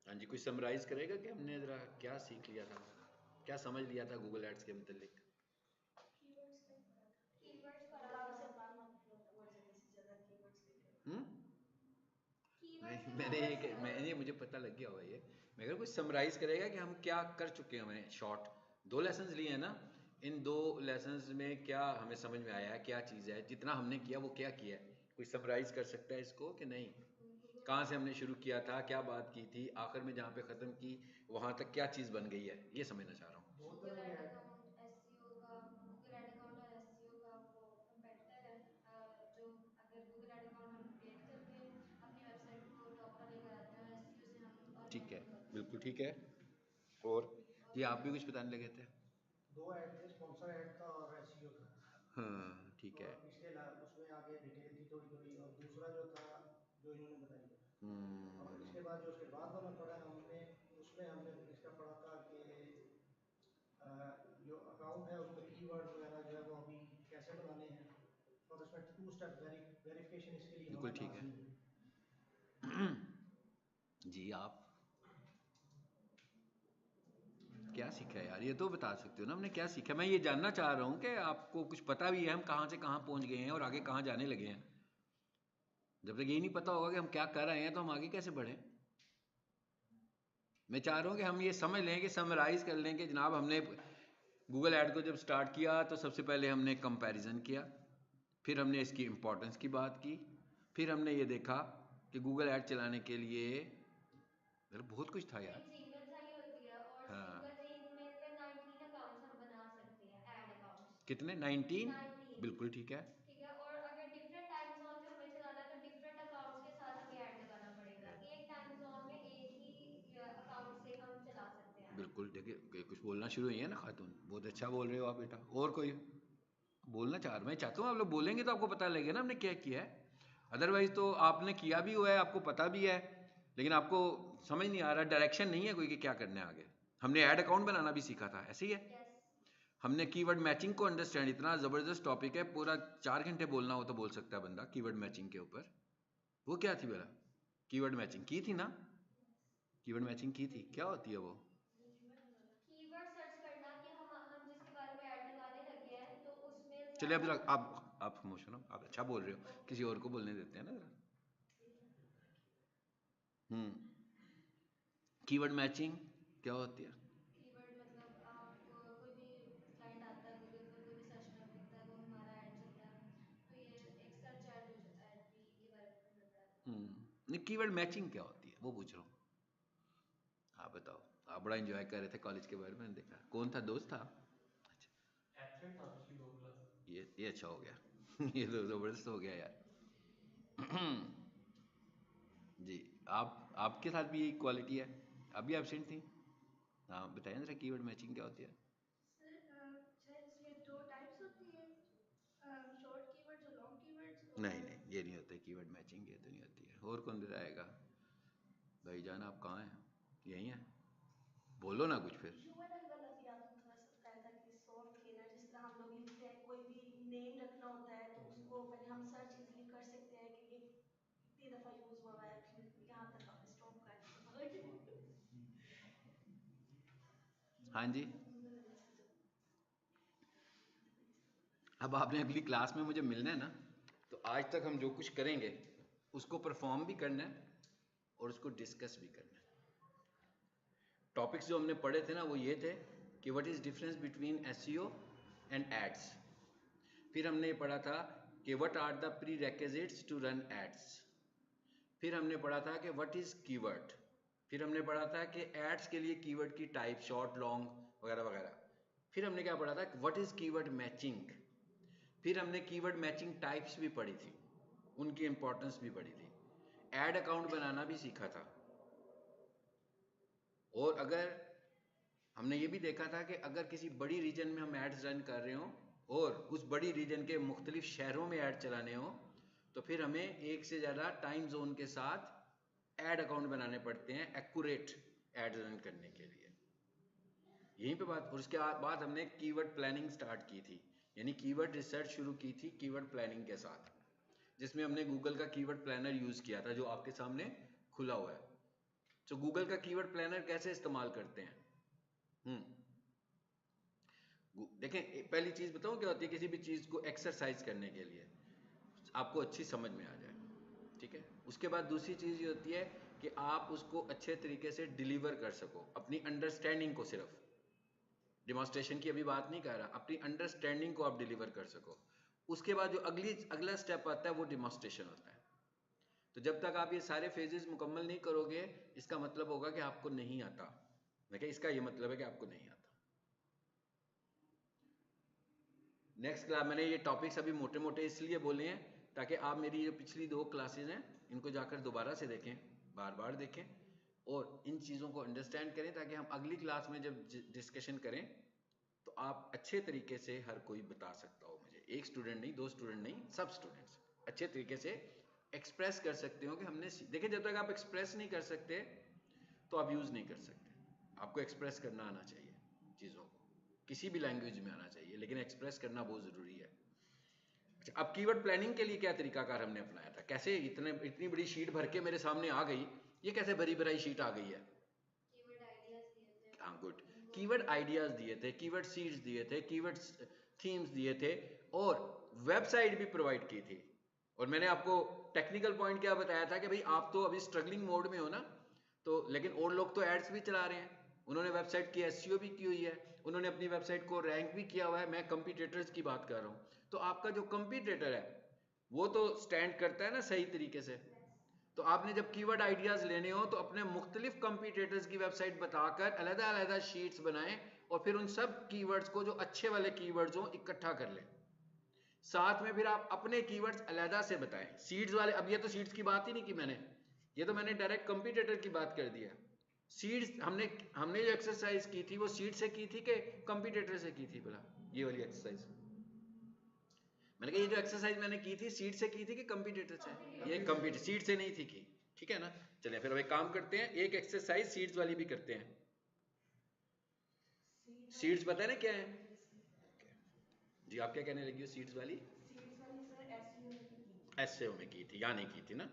हाँ जी, कुछ समराइज करेगा कि हमने ज़रा क्या सीख लिया था, क्या समझ लिया था गूगल एड्स के मतलब। कीवर्ड्स का ही पढ़ा था। कीवर्ड्स पढ़ा थोड़ा था। वैसे मालूम बहुत ज़्यादा से ज़्यादा कीवर्ड्स के लिए। हम्म। कीवर्ड्स नहीं, के मैंने बारे में ये पढ़ा मैंने था। मुझे पता लग गया होगा ये। मैं अगर कुछ समराइज करेगा कि हम क्या कर चुके हैं, हमें शॉर्ट 2 लेसन्स लिए हैं ना, इन 2 लेसन्स में क्या हमें समझ में आया है, क्या चीज़ है, जितना हमने किया वो क्या किया है, कोई समराइज कर सकता है इसको कि नहीं। गूगल कहाँ से एड्स हमने में शुरू किया था, क्या बात की थी, आखिर में जहाँ पे ख़त्म की वहाँ तक क्या चीज़ बन गई है, ये समझना चाह रहा हूँ। दो गूगल तरह के एड ऐड। अकाउंट एसईओ का, गूगल एड अकाउंट और एसईओ का वो कंपेटिटर है। जो अगर गूगल एड अकाउंट हम क्रिएट करके अपनी वेबसाइट को टॉप पर लेकर आते हैं और एसईओ से हम ठीक है, ऑर्गेनिक ग्रोथ बिल्कुल करते ठीक हैं। है। और और ये आप भी दोनों कुछ बताने लगे थे। दो ऐड थे, स्पॉन्सर ऐड था और एसईओ था। हाँ ठीक है। और इसके अलावा उसमें आगे डिटेल थी थोड़ी थोड़ी, और दूसरा जो था जो इन्होंने बताई। और हम्म। इसके बाद जो उसके बाद वाला पढ़ा हमने, उसमें हमने इसका पढ़ा था कि जो अकाउंट है उसमें कीवर्ड वगैरह जो है वो अभी कैसे बनाने हैं, और उसमें 2 स्टेप वेरिफिकेशन इसके लिए बिल्कुल होना ठीक है। लाजमी है। जी आप क्या सीखा है यार, ये तो बता सकते हो ना हमने क्या सीखा। मैं ये जानना चाह रहा हूँ कि आपको कुछ पता भी है हम कहाँ से कहाँ पहुँच गए हैं और आगे कहाँ जाने लगे हैं। जब तक यही नहीं पता होगा कि हम क्या कर रहे हैं तो हम आगे कैसे बढ़ें। मैं चाह रहा हूँ कि हम ये समझ लें कि समराइज़ कर लें कि जनाब हमने गूगल ऐड को जब स्टार्ट किया तो सबसे पहले हमने कंपैरिजन किया, फिर हमने इसकी इम्पोर्टेंस की बात की, फिर हमने ये देखा कि गूगल ऐड चलाने के लिए मतलब बहुत कुछ था यार। एक सिंगल साइट होती है और सिंगल हाँ। चीज में से 19 अकाउंट्स हम बना सकते हैं, ऐड अकाउंट्स। कितने 19? 19। बिल्कुल ठीक है। ठीक है, और अगर डिफरेंट टाइम जोन में हमें चलाना है तो डिफरेंट अकाउंट्स के साथ हमें ऐड लगाना पड़ेगा। एक टाइम जोन में एक ही अकाउंट से हम चला सकते हैं ऐड। बिल्कुल देखिए कुछ बोलना शुरू हुई है ना खातून, बहुत अच्छा बोल रहे हो आप बेटा। और कोई बोलना चाह रहा, मैं चाहता हूँ आप लोग बोलेंगे तो आपको पता लगेगा ना हमने क्या किया है। अदरवाइज तो आपने किया भी हुआ है, आपको पता भी है, लेकिन आपको समझ नहीं आ रहा, डायरेक्शन नहीं है कोई कि क्या करना है आगे। हमने ऐड अकाउंट बनाना भी सीखा था, ऐसे ही है। यस। हमने कीवर्ड मैचिंग को अंडरस्टैंड, इतना ज़बरदस्त टॉपिक है, पूरा 4 घंटे बोलना हो तो बोल सकता है बंदा कीवर्ड मैचिंग के ऊपर। वो क्या थी बेटा, कीवर्ड मैचिंग की थी ना, कीवर्ड मैचिंग की थी, क्या होती है वो। कीवर्ड सर्च करना कि हम जिसके बारे में ऐड लगाने लगे हैं तो उसमें चलिए अब ज्यादा। जरा आप खामोश हो ना, आप अच्छा बोल रहे हो, ओके। किसी और को बोलने देते हैं ना जरा। कीवर्ड मैचिंग क्या होती है। कीवर्ड मतलब आप कोई भी क्लाइंट आता है गूगल पर, कोई भी सर्च टर्म लिखता है, वो हमारा ऐड चलता है, तो ये एक सर्च ऐड ऐड भी के बारे में भी हमें पढ़ा था। नहीं, कीवर्ड मैचिंग क्या होती है वो पूछ रहा हूँ। आप बताओ, आप बड़ा एंजॉय कर रहे थे कॉलेज के बारे में, मैंने देखा। कौन था, दोस्त था? अच्छा। एब्सेंट था पिछली 2 क्लास। ये अच्छा हो गया। ये तो ज़बरदस्त हो गया यार। जी। आपके साथ भी यही क्वालिटी है, आप भी एबसेंट थी। हाँ बताइए जरा कीवर्ड मैचिंग क्या होती है। सर इसमें 2 टाइप्स होती है, शॉर्ट कीवर्ड्स और लॉन्ग कीवर्ड्स। नहीं और नहीं, ये नहीं होता कीवर्ड मैचिंग, ये तो नहीं होती है। और कौन बताएगा। भाईजान आप कहाँ हैं, यहीं हैं, बोलो ना कुछ फिर। यूआरएल वाला भी आपने थोड़ा सा बताया था कि सॉफ्ट थे ना, जिस तरह हम लोग लिखते हैं कोई भी नेम रखना होता है तो उसको पहले हम सर्च इजीली कर सकते हैं कि ये कितनी दफ़ा यूज़ हुआ है, फिर यहाँ तक आपने स्टॉप कर दिया। हाँ जी। अब आपने अगली क्लास में मुझे मिलना है ना, तो आज तक हम जो कुछ करेंगे उसको परफॉर्म भी करना है और उसको डिस्कस भी करना है। टॉपिक्स जो हमने पढ़े थे ना वो ये थे कि what is difference between SEO and ads. फिर हमने ये पढ़ा था कि what are the prerequisites to run ads. फिर हमने पढ़ा था कि व्हाट इज़ कीवर्ड। फिर हमने पढ़ा था कि एड्स के लिए कीवर्ड की टाइप, शॉर्ट, लॉन्ग वगैरह वगैरह। फिर हमने क्या पढ़ा था, व्हाट इज़ कीवर्ड मैचिंग। फिर हमने कीवर्ड मैचिंग टाइप्स भी पढ़ी थी, उनकी इंपॉर्टेंस भी पढ़ी थी। ऐड अकाउंट बनाना भी सीखा था। और अगर हमने ये भी देखा था कि अगर किसी बड़ी रीजन में हम एड्स रन कर रहे हों और उस बड़ी रीजन के मुख्तलिफ शहरों में ऐड चलाने हों तो फिर हमें एक से ज़्यादा टाइम जोन के साथ ऐड अकाउंट बनाने पड़ते हैं एक्यूरेट ऐड रन करने के लिए। यहीं पे बात। और उसके बाद हमने कीवर्ड प्लानिंग स्टार्ट की थी, यानी कीवर्ड रिसर्च शुरू की थी कीवर्ड प्लानिंग के साथ, जिसमें हमने गूगल का कीवर्ड प्लानर यूज़ किया था जो आपके सामने खुला हुआ है। तो गूगल का कीवर्ड प्लानर कैसे इस्तेमाल करते हैं? देखें, पहली चीज बताऊं क्या होती है किसी भी चीज को एक्सरसाइज करने के लिए, आपको अच्छी समझ में आ जाए, ठीक है। उसके बाद दूसरी चीज ये होती है कि आप उसको अच्छे तरीके से डिलीवर कर सको, अपनी अंडरस्टैंडिंग को, सिर्फ डिमॉन्स्ट्रेशन की अभी बात नहीं कर रहा, अपनी अंडरस्टैंडिंग को आप डिलीवर कर सको। उसके बाद जो अगला स्टेप आता है वो डिमॉन्स्ट्रेशन होता है। तो जब तक आप ये सारे फेजेस मुकम्मल नहीं करोगे, इसका मतलब होगा कि आपको नहीं आता। देखिए, इसका ये मतलब है कि आपको नहीं आता। नेक्स्ट क्लास, मैंने ये टॉपिक्स अभी मोटे मोटे इसलिए बोले हैं ताकि आप मेरी जो पिछली 2 क्लासेज हैं इनको जाकर दोबारा से देखें, बार बार देखें और इन चीज़ों को अंडरस्टैंड करें, ताकि हम अगली क्लास में जब डिस्कशन करें तो आप अच्छे तरीके से, हर कोई बता सकता हो मुझे, एक स्टूडेंट नहीं, 2 स्टूडेंट नहीं, सब स्टूडेंट्स अच्छे तरीके से एक्सप्रेस कर सकते हो कि हमने देखिए, जब तक आप एक्सप्रेस नहीं कर सकते तो आप यूज़ नहीं कर सकते। आपको एक्सप्रेस करना आना चाहिए, चीज़ों को किसी भी लैंग्वेज में आना चाहिए, लेकिन एक्सप्रेस करना बहुत ज़रूरी है। अच्छा, अब कीवर्ड प्लानिंग के लिए क्या तरीकाकार हमने अपनाया था, कैसे इतनी बड़ी शीट भर के मेरे सामने आ गई, ये कैसे भरी भराई शीट आ गई है? कीवर्ड आइडियाज दिए थे। हाँ, गुड। कीवर्ड आइडियाज दिए थे, कीवर्ड सीड्स दिए थे, कीवर्ड थीम्स दिए थे और वेबसाइट भी प्रोवाइड की थी। और मैंने आपको टेक्निकल पॉइंट क्या बताया था कि भाई आप तो अभी स्ट्रगलिंग मोड में हो ना, तो लेकिन और लोग तो एड्स भी चला रहे हैं, उन्होंने वेबसाइट की एसईओ भी की हुई है, उन्होंने अपनी वेबसाइट को रैंक भी किया हुआ है। मैं कंपीटिटर्स की बात कर रहा हूँ, तो आपका जो कंपीटिटर है वो तो स्टैंड करता है ना सही तरीके से। तो आपने जब कीवर्ड आइडियाज लेने हो तो अपने मुख्तलिफ कंपीटिटर्स की वेबसाइट बताकर अलग अलग शीट्स बनाएं और फिर उन सब कीवर्ड्स को, जो अच्छे वाले कीवर्ड्स हो, इकट्ठा कर लें। साथ में फिर आप अपने कीवर्ड्स अलग से बताएं, सीड्स वाले। अब ये तो सीड्स की बात ही नहीं की मैंने, ये तो मैंने डायरेक्ट कंपीटिटर की बात कर दिया। सीड्स हमने जो एक्सरसाइज की थी वो सीड से की थी कि कंपीटिटर से की थी? बोला ये वाली एक्सरसाइज, मैंने कहा ये जो एक्सरसाइज मैंने की थी सीड से की थी कि कंपीटिटर से? ये कंपीटिटर, सीड से नहीं थी की, ठीक है ना। चलिए फिर अब एक काम करते हैं, एक एक्सरसाइज सीड्स वाली भी करते हैं। सीड्स पता है ना क्या है? जी, आप क्या कहने लगी हो? सीड्स वाली एसईओ में की थी, या नहीं की थी ना,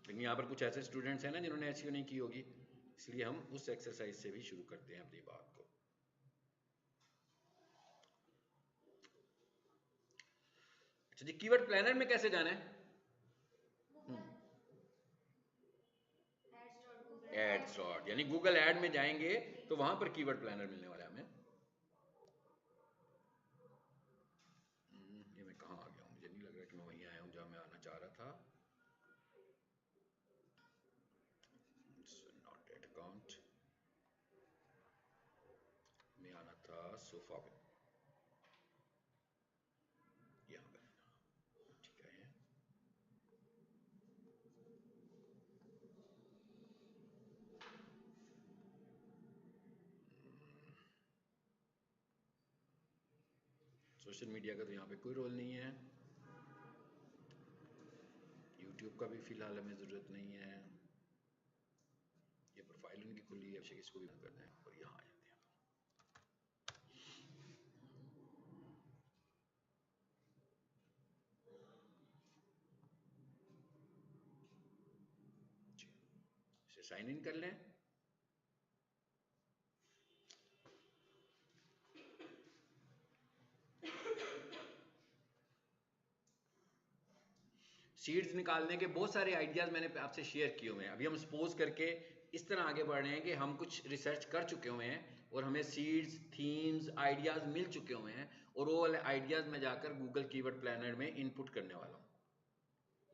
लेकिन यहाँ पर कुछ ऐसे स्टूडेंट्स हैं ना जिन्होंने एसईओ नहीं की होगी, इसलिए हम उस एक्सरसाइज से भी शुरू करते हैं अपनी बात को। अच्छा जी, कीवर्ड प्लानर में कैसे जाना है? एड्स डॉट, यानी गूगल ऐड में जाएंगे तो वहां पर कीवर्ड प्लानर मिलने वाला है हमें। ये मैं कहाँ आ गया हूँ? मुझे नहीं लग रहा कि मैं वहीं आया हूँ जहाँ मैं आना चाह रहा था। नॉट एट अकाउंट में आना था, सोफा में, यहाँ पर, ठीक है। सोशल मीडिया का तो यहाँ पे कोई रोल नहीं है, यूट्यूब का भी फिलहाल हमें ज़रूरत नहीं है। ये प्रोफाइल उनकी खुली है, इसको भी बंद करते हैं और यहाँ आ जाते हैं। इसे साइन इन कर लें। सीड्स निकालने के बहुत सारे आइडियाज मैंने आपसे शेयर किए हुए हैं। अभी हम सपोज करके इस तरह आगे बढ़ रहे हैं कि हम कुछ रिसर्च कर चुके हुए हैं और हमें सीड्स, थीम्स, आइडियाज मिल चुके हुए हैं और वो वाले आइडियाज में जाकर गूगल कीवर्ड प्लानर में इनपुट करने वाला हूँ।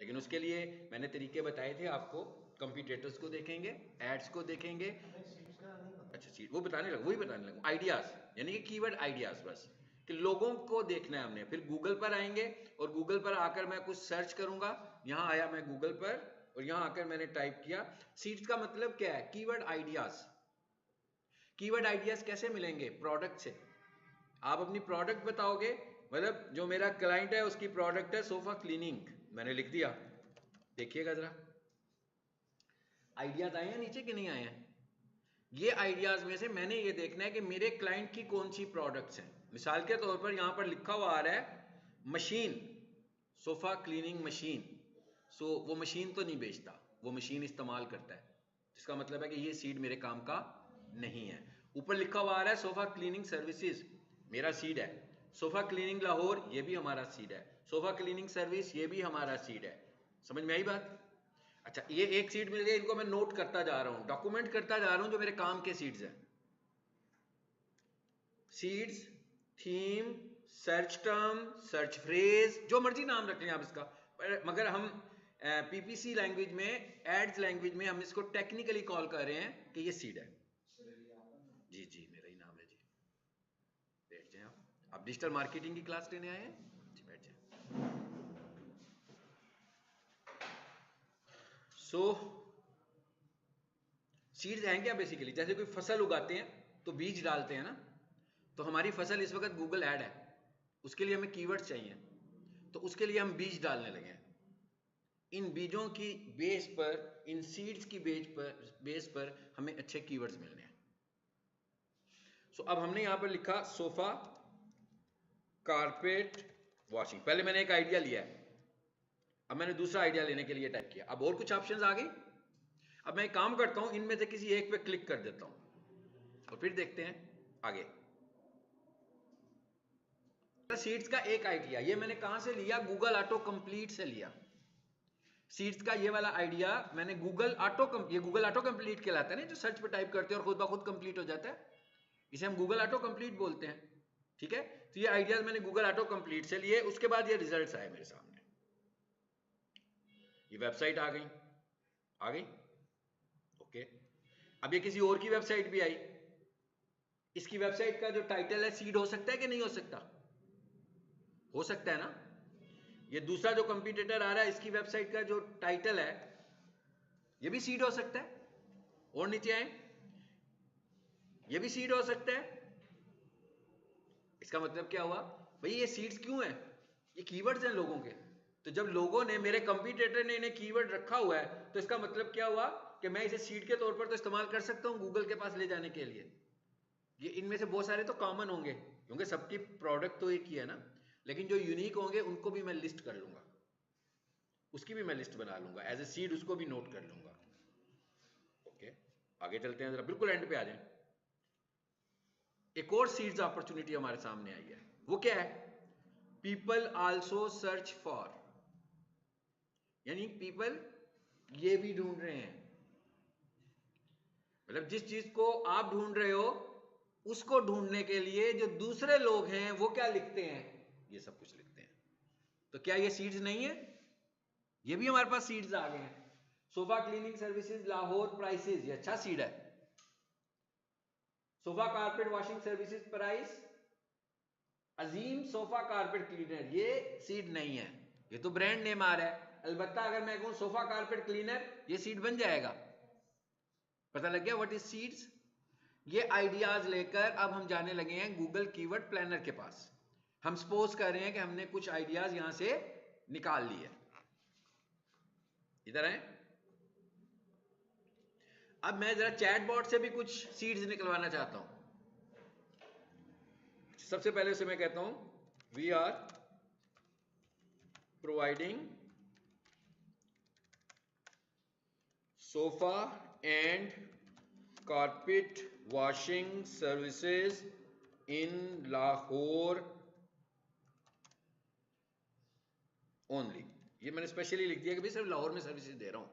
लेकिन उसके लिए मैंने तरीके बताए थे आपको, कंपीटिटर्स को देखेंगे, एड्स को देखेंगे। अच्छा, सीड वो बताने लगूँ, वही बताने लगूँ, आइडियाज यानी कि कीवर्ड आइडियाज, बस कि लोगों को देखना है हमने। फिर गूगल पर आएंगे और गूगल पर आकर मैं कुछ सर्च करूंगा। यहाँ आया मैं गूगल पर और यहाँ आकर मैंने टाइप किया सीड्स का मतलब क्या है? Keyword ideas. कीवर्ड आइडियाज कैसे मिलेंगे? प्रोडक्ट से। आप अपनी प्रोडक्ट बताओगे, मतलब जो मेरा क्लाइंट है उसकी प्रोडक्ट है सोफा क्लीनिंग, मैंने लिख दिया। देखिएगा जरा आइडियाज आए हैं नीचे कि नहीं आए हैं? ये आइडियाज में से मैंने ये देखना है कि मेरे क्लाइंट की कौन सी प्रोडक्ट्स हैं। मिसाल के तौर पर यहां पर लिखा हुआ आ रहा है मशीन, सोफा क्लीनिंग मशीन। सो वो मशीन तो नहीं बेचता, वो मशीन इस्तेमाल करता है। जिसका मतलब है कि ये सीड मेरे काम का नहीं है। ऊपर लिखा हुआ आ रहा है सोफा क्लीनिंग सर्विसेज, मेरा सीड है। सोफा क्लीनिंग लाहौर, ये भी हमारा सीड है। सोफा क्लीनिंग सर्विस, ये भी हमारा सीड है। समझ में आई बात? अच्छा, ये एक सीड मिल गया, इनको मैं नोट करता जा रहा हूं, डॉक्यूमेंट करता जा रहा हूं जो मेरे काम के सीड्स हैं। Seeds, theme, search term, search phrase, जो मर्जी नाम रख लें आप इसका, मगर हम पीपीसी लैंग्वेज में, एड्स लैंग्वेज में हम इसको टेक्निकली कॉल कर रहे हैं कि ये सीड है। जी जी, मेरा ही नाम है जी। बैठ जाए आप डिजिटल मार्केटिंग की क्लास लेने आए हैं जी, बैठ जाए। सो सीड्स हैं क्या? बेसिकली जैसे कोई फसल उगाते हैं तो बीज डालते हैं ना, तो हमारी फसल इस वक्त गूगल ऐड है, उसके लिए हमें कीवर्ड्स चाहिए, तो उसके लिए हम बीज डालने लगे हैं। इन बीजों की बेस पर, इन सीड्स की बेस पर हमें अच्छे कीवर्ड्स मिलने हैं। सो अब हमने यहां पर लिखा सोफा कारपेट वॉशिंग। पहले मैंने एक आइडिया लिया है, अब मैंने दूसरा आइडिया लेने के लिए टाइप किया। अब और कुछ ऑप्शंस आ गए। अब मैं एक काम करता हूं, इनमें से किसी एक पे क्लिक कर देता हूं और फिर देखते हैं आगे। सीड्स का एक आइडिया, ये मैंने कहां से लिया? गूगल ऑटो कंप्लीट से लिया। सीड्स का ये वाला आइडिया मैंने ये गूगल ऑटो कंप्लीट कहलाता है ना, जो सर्च पे टाइप करते हैं और खुद ब खुद कंप्लीट हो जाता है, इसे हम गूगल ऑटो कंप्लीट बोलते हैं। ठीक है, तो ये आइडियाज मैंने गूगल ऑटो कंप्लीट से लिए। उसके बाद ये रिजल्ट्स आए मेरे सामने, ये वेबसाइट आ गई। ओके, अब ये किसी और की वेबसाइट भी आई। इसकी वेबसाइट का जो टाइटल है सीड हो सकता है कि नहीं हो सकता? हो सकता है ना। ये दूसरा जो कंपटीटर आ रहा है, इसकी वेबसाइट का जो टाइटल है ये भी सीड हो सकता है। और नीचे आए, ये भी सीड हो सकता है। इसका मतलब क्या हुआ भाई? ये सीड्स क्यों है? ये कीवर्ड्स हैं लोगों के। तो जब लोगों ने, मेरे कंपटीटर ने इन्हें कीवर्ड रखा हुआ है, तो इसका मतलब क्या हुआ कि मैं इसे सीड के तौर पर तो इस्तेमाल कर सकता हूं गूगल के पास ले जाने के लिए। ये इनमें से बहुत सारे तो कॉमन होंगे, क्योंकि सबकी प्रोडक्ट तो एक ही है ना, लेकिन जो यूनिक होंगे उनको भी मैं लिस्ट कर लूंगा, उसकी भी मैं लिस्ट बना लूंगा एज ए सीड, उसको भी नोट कर लूंगा। ओके, आगे चलते हैं, जरा बिल्कुल एंड पे आ जाएं। एक और सीड्स अपॉर्चुनिटी हमारे सामने आई है, वो क्या है? पीपल आल्सो सर्च फॉर, यानी पीपल ये भी ढूंढ रहे हैं। मतलब जिस चीज को आप ढूंढ रहे हो उसको ढूंढने के लिए जो दूसरे लोग हैं वो क्या लिखते हैं? ये सब कुछ लिखते हैं। तो क्या ये सीड्स नहीं है? ये भी हमारे पास सीड्स आ गए हैं। Sofa cleaning services Lahore prices, ये अच्छा सीड है। Sofa carpet washing services price Azeem sofa carpet cleaner, ये सीड नहीं है, ये तो ब्रांड नेम आ रहा है। अलबत्ता अगर मैं कहूं सोफा कारपेट क्लीनर, ये सीड बन जाएगा। पता लग गया व्हाट इज सीड्स? ये आइडियाज लेकर अब हम जाने लगे हैं गूगल कीवर्ड प्लानर के पास। हम सपोज कर रहे हैं कि हमने कुछ आइडियाज यहां से निकाल लिए। इधर आए, अब मैं जरा चैटबॉट से भी कुछ सीड्स निकलवाना चाहता हूं। सबसे पहले से मैं कहता हूं we are providing sofa and carpet washing services in Lahore only. ये मैंने स्पेशली लिख दिया कि भाई सिर्फ लाहौर में सर्विसेज दे रहा हूं।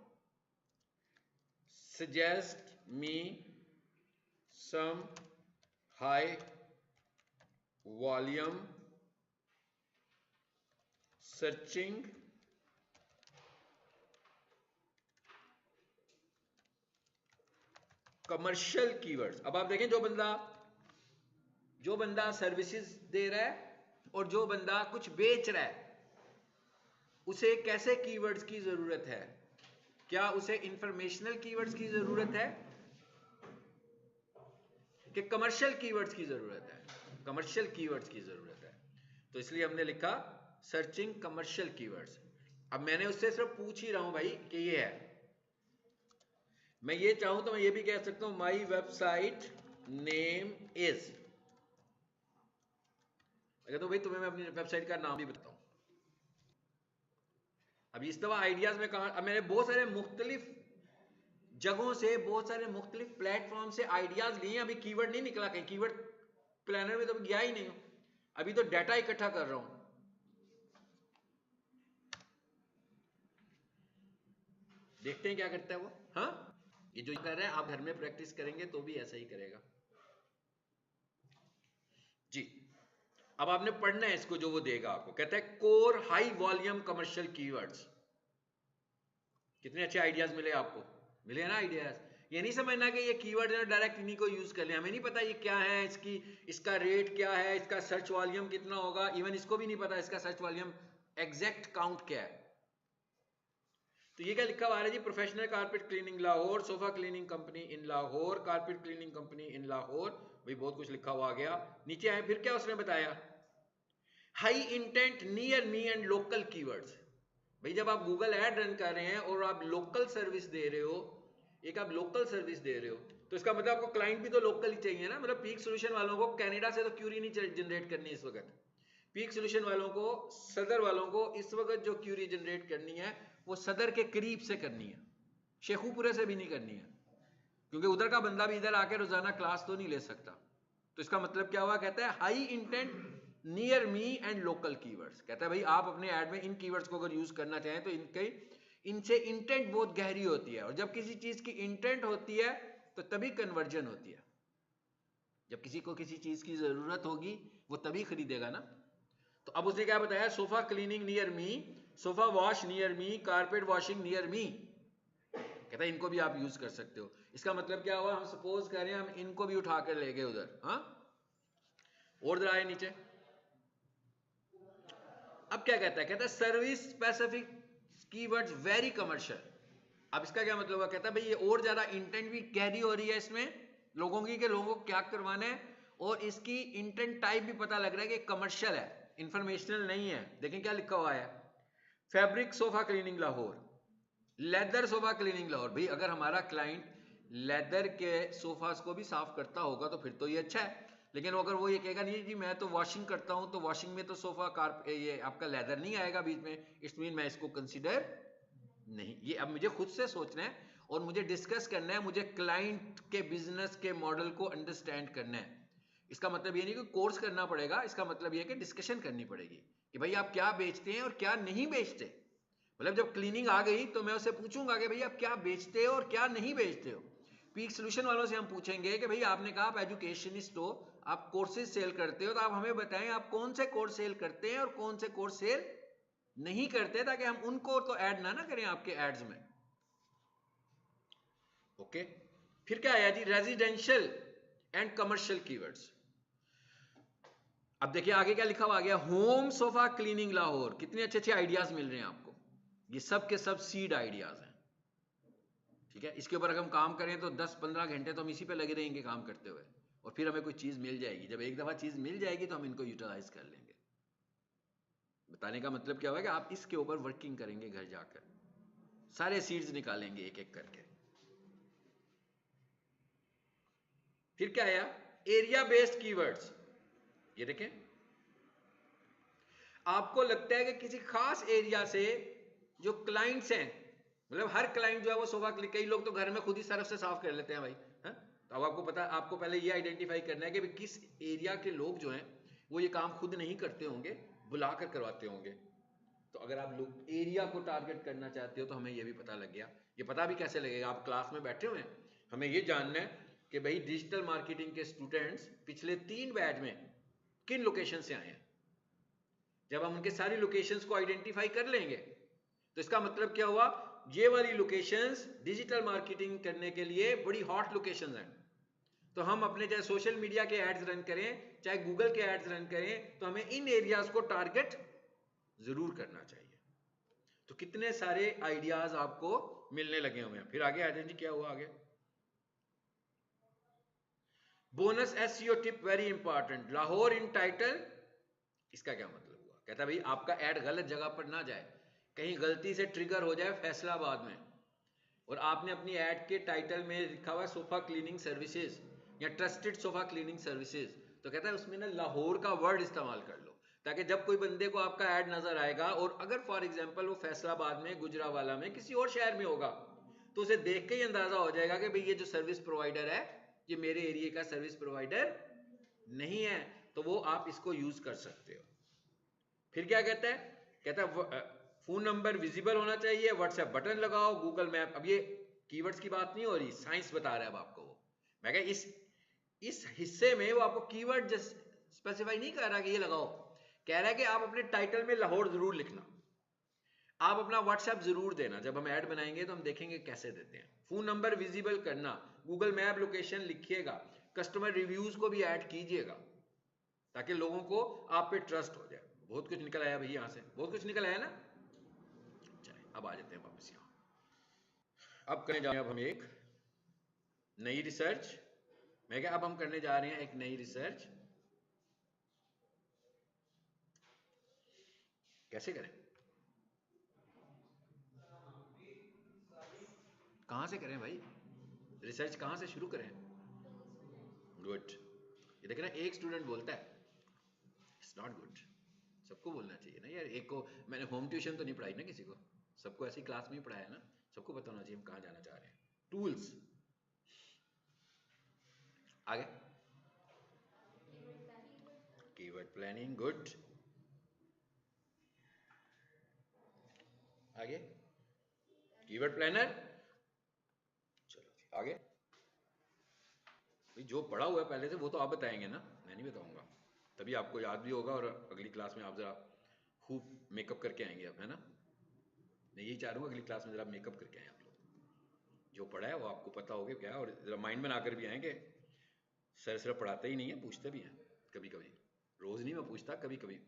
Suggest me some high volume searching commercial keywords. अब आप देखें, जो बंदा सर्विसेज दे रहा है और जो बंदा कुछ बेच रहा है, उसे कैसे कीवर्ड्स की जरूरत है? क्या उसे इंफॉर्मेशनल कीवर्ड्स की जरूरत है कि कमर्शियल कीवर्ड्स की जरूरत है? कमर्शियल कीवर्ड्स की जरूरत है, तो इसलिए हमने लिखा सर्चिंग कमर्शियल कीवर्ड्स। अब मैंने उससे सिर्फ पूछ ही रहा हूं भाई कि ये है। मैं ये चाहूं तो मैं ये भी कह सकता हूं माई वेबसाइट नेम इज, अगर तो भाई तुम्हें मैं अपनी वेबसाइट का नाम भी बताऊं। अब इस दफा आइडियाज में कहा, अब मैंने बहुत सारे मुख्तलिफ जगहों से, बहुत सारे मुख्तलिफ प्लेटफॉर्म से आइडियाज लिए, अभी कीवर्ड नहीं निकला कहीं, कीवर्ड प्लानर में तो गया ही नहीं हूं, अभी तो डाटा इकट्ठा कर रहा हूं। देखते हैं क्या करता है वो। हाँ, ये जो कर रहे हैं आप घर में प्रैक्टिस करेंगे तो भी ऐसा ही करेगा जी। अब आपने पढ़ना है इसको, जो वो देगा आपको, कहता है core high volume commercial keywords. कितने अच्छे आइडियाज मिले आपको, मिले ना आइडियाज। ये नहीं समझना कि ये कीवर्ड है डायरेक्ट इन्हीं को यूज कर लें, हमें नहीं पता ये क्या है, इसका रेट क्या है, इसका सर्च वॉल्यूम कितना होगा, इवन इसको भी नहीं पता इसका सर्च वॉल्यूम एग्जैक्ट काउंट क्या है। तो ये क्या लिखा हुआ है जी, professional carpet cleaning Lahore, sofa cleaning company in Lahore, carpet cleaning company in Lahore, भाई बहुत कुछ लिखा हुआ आ गया। नीचे आए, फिर क्या उसने बताया, high intent near me and local keywords. भाई जब आप गूगल ऐड रन कर रहे हैं और आप लोकल सर्विस दे रहे हो, एक आप लोकल सर्विस दे रहे हो, तो इसका मतलब आपको क्लाइंट भी तो लोकल ही चाहिए ना। मतलब पीक सोल्यूशन वालों को कनाडा से तो क्यूरी नहीं जनरेट करनी इस वक्त, पीक सोल्यूशन वालों को, सदर वालों को इस वक्त जो क्यूरी जनरेट करनी है वो सदर के करीब से करनी है, शेखुपुरे से भी नहीं करनी है, क्योंकि उधर का बंदा भी इधर आके रोजाना क्लास तो नहीं ले सकता। तो इसका मतलब क्या हुआ, कहता है high intent near me and local keywords. कहता है भाई आप अपने ऐड में इन कीवर्ड्स को अगर यूज करना चाहें तो इनसे इंटेंट बहुत गहरी होती है, और जब किसी चीज की इंटेंट होती है तो तभी कन्वर्जन होती है। जब किसी को किसी चीज की जरूरत होगी वो तभी खरीदेगा ना। तो अब उसने क्या बताया, sofa cleaning near me, sofa wash near me, carpet washing near me. कहता है इनको भी आप यूज कर सकते हो। इसका मतलब क्या हुआ, हम सपोज कर रहे हैं हम इनको भी उठा कर ले गए उधर। हाँ, और जरा आए नीचे। अब क्या कहता है, कहता है service specific keywords very commercial. अब इसका क्या मतलब हुआ, कहता है भाई ये और ज्यादा इंटेंट भी गहरी हो रही है इसमें लोगों की, कि लोगों को क्या करवाना है, और इसकी इंटेंट टाइप भी पता लग रहा है कि कमर्शियल है, इंफॉर्मेशनल नहीं है। देखें क्या लिखा हुआ है, fabric sofa cleaning Lahore, leather sofa cleaning Lahore. भाई अगर हमारा क्लाइंट लेदर के सोफास को भी साफ करता होगा तो फिर तो ये अच्छा है, लेकिन अगर वो ये कहेगा नहीं जी मैं तो वॉशिंग करता हूं, तो वॉशिंग में तो सोफा ये आपका लेदर नहीं आएगा बीच में, इट्स मीन मैं इसको कंसीडर नहीं। ये अब मुझे खुद से सोचना है और मुझे डिस्कस करना है, मुझे क्लाइंट के बिजनेस के मॉडल को अंडरस्टैंड करना है। इसका मतलब ये नहीं कि कोर्स करना पड़ेगा, इसका मतलब ये है कि डिस्कशन करनी पड़ेगी कि भाई आप क्या बेचते हैं और क्या नहीं बेचते। मतलब जब क्लीनिंग आ गई तो मैं उससे पूछूंगा कि भाई आप क्या बेचते हो और क्या नहीं बेचते हो। पीक सोल्यूशन वालों से हम पूछेंगे कि भाई आपने कहा आप एजुकेशनिस्ट हो, आप कोर्सेज सेल करते हो, तो आप हमें बताएं आप कौन से कोर्स सेल करते हैं और कौन से कोर्स सेल नहीं करते, ताकि हम उनको तो ऐड ना करें आपके एड्स में। ओके, फिर क्या आया जी, रेजिडेंशियल एंड कमर्शियल कीवर्ड्स। अब देखिए आगे क्या लिखा हुआ आ गया, होम सोफा क्लीनिंग लाहौर। कितने अच्छे अच्छे आइडियाज मिल रहे हैं आपको, ये सब के सब सीड आइडियाज हैं। ठीक है, इसके ऊपर अगर हम काम करें तो 10-15 घंटे तो हम इसी पे लगे रहेंगे काम करते हुए, और फिर हमें कोई चीज मिल जाएगी। जब एक दफा चीज मिल जाएगी तो हम इनको यूटिलाइज कर लेंगे। बताने का मतलब क्या हुआ कि आप इसके ऊपर वर्किंग करेंगे, घर जाकर सारे सीड्स निकालेंगे एक एक करके। फिर क्या आया, एरिया बेस्ड कीवर्ड्स। ये देखें, आपको लगता है कि किसी खास एरिया से जो क्लाइंट्स हैं, मतलब हर क्लाइंट जो है वो सोफा, कई लोग तो घर में खुद ही सरफ से साफ कर लेते हैं भाई। है? तो अब आपको पता, आपको पहले ये आइडेंटिफाई करना है कि किस एरिया के लोग जो हैं वो ये काम खुद नहीं करते होंगे, बुलाकर करवाते होंगे। तो अगर आप लोग एरिया को टारगेट करना चाहते हो तो हमें ये भी पता लग गया। ये पता भी कैसे लगेगा, आप क्लास में बैठे हुए हैं, हमें ये जानना है कि भाई डिजिटल मार्केटिंग के स्टूडेंट्स पिछले 3 बैच में किन लोकेशन से आए हैं। जब हम उनके सारी लोकेशंस को आइडेंटिफाई कर लेंगे तो इसका मतलब क्या हुआ, ये वाली लोकेशंस डिजिटल मार्केटिंग करने के लिए बड़ी हॉट लोकेशंस हैं। तो हम अपने चाहे सोशल मीडिया के एड्स रन करें, चाहे गूगल के एड्स रन करें, तो हमें इन एरियाज को टारगेट जरूर करना चाहिए। तो कितने सारे आइडियाज आपको मिलने लगे हुए हैं। फिर आगे आ जाए जी, क्या हुआ आगे, bonus SEO tip very important, Lahore इन टाइटल। इसका क्या मतलब हुआ, कहता भाई आपका ऐड गलत जगह पर ना जाए, कहीं गलती से ट्रिगर हो जाए फैसलाबाद में, और आपने अपनी ऐड के टाइटल में लिखा हुआ सोफा क्लीनिंग सर्विसेज या ट्रस्टेड सोफा क्लीनिंग सर्विसेज, तो कहता है उसमें ना लाहौर का वर्ड इस्तेमाल कर लो, ताकि जब कोई बंदे को आपका ऐड नजर आएगा, और अगर फॉर एग्जांपल वो फैसलाबाद में, गुजरावाला में, किसी और शहर में होगा, तो उसे देख के ही अंदाजा हो जाएगा कि भाई ये जो सर्विस प्रोवाइडर है ये मेरे एरिया का सर्विस प्रोवाइडर नहीं है, तो वो आप इसको यूज कर सकते हो। फिर क्या कहता है, कहता है फोन नंबर विजिबल होना चाहिए, व्हाट्सएप बटन लगाओ, गूगल मैप। अब ये कीवर्ड्स की बात नहीं हो रही, साइंस बता रहा है अब आपको वो। मैं कह इस हिस्से में वो आपको कीवर्ड स्पेसिफाई नहीं कर रहा कि ये लगाओ, कह रहा है कि आप अपने टाइटल में लाहौर जरूर लिखना, आप अपना व्हाट्सएप जरूर देना। जब हम ऐड बनाएंगे तो हम देखेंगे कैसे देते हैं। फोन नंबर विजिबल करना, गूगल मैप लोकेशन लिखिएगा, कस्टमर रिव्यूज को भी ऐड कीजिएगा ताकि लोगों को आप पे ट्रस्ट हो जाए। बहुत कुछ निकल आया भाई, यहां से बहुत कुछ निकल आया ना। चलिए अब आ जाते हैं वापस यहां। अब करने जा रहे हैं अब हम एक नई रिसर्च। मैं क्या, अब हम करने जा रहे हैं एक नई रिसर्च। कैसे करें, कहां से करें भाई, रिसर्च कहां से शुरू करें? गुड। ये देख रहे हैं एक स्टूडेंट बोलता है, इट्स नॉट गुड। सबको बोलना चाहिए ना यार। एक को मैंने होम ट्यूशन तो नहीं पढ़ाई ना किसी को, सबको ऐसी क्लास में ही पढ़ाया ना। सबको पता होना चाहिए हम कहां जाना चाह रहे हैं। टूल्स आगे, कीवर्ड प्लानिंग, गुड। आगे कीवर्ड प्लानर। चलो आगे, भाई जो पढ़ा हुआ है पहले से वो तो आप बताएंगे ना, मैं नहीं बताऊंगा। तभी आपको याद भी होगा और अगली क्लास में आप जरा खूब मेकअप करके आएंगे आप, है ना। मैं यही चाह रहा हूँ अगली क्लास में जरा मेकअप करके आए आप लोग, जो पढ़ा है वो आपको पता होगा क्या, और जरा माइंड बनाकर भी आएंगे। सर सिर्फ पढ़ाते ही नहीं है, पूछते भी हैं कभी कभी। रोज नहीं मैं पूछता, कभी कभी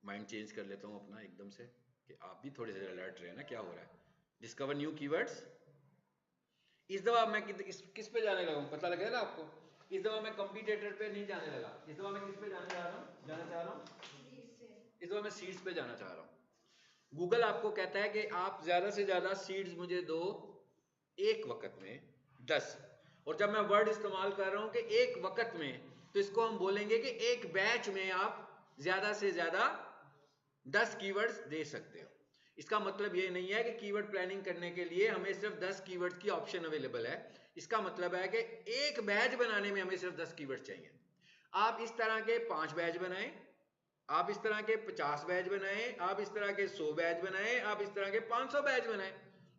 माइंड चेंज कर लेता हूँ अपना एकदम से, कि आप भी थोड़े से अलर्ट रहे ना क्या हो रहा है। Discover new keywords. इस दफा मैं किस पे जाने लगा हूँ पता लगा ना आपको। इस दफा मैं कंपटीटर पे नहीं जाने लगा, इस दफा मैं किस पे जाना चाह रहा हूँ, इस दफा मैं सीड्स पे जाना चाह रहा हूँ। गूगल आपको कहता है कि आप ज्यादा से ज्यादा सीड्स मुझे दो एक वक्त में 10। और जब मैं वर्ड इस्तेमाल कर रहा हूं कि एक वक्त में, तो इसको हम बोलेंगे कि एक बैच में आप ज्यादा से ज्यादा 10 कीवर्ड्स दे सकते हो। इसका मतलब ये नहीं है कि कीवर्ड प्लानिंग करने के लिए हमें सिर्फ 10 कीवर्ड्स की ऑप्शन अवेलेबल है। इसका मतलब है कि एक बैच बनाने में हमें सिर्फ 10 कीवर्ड्स चाहिए। आप इस तरह के 5 बैच बनाएं, आप इस तरह के 50 बैच बनाएं, आप इस तरह के 100 बैच बनाएं, आप इस तरह के 500 बैच बनाएं,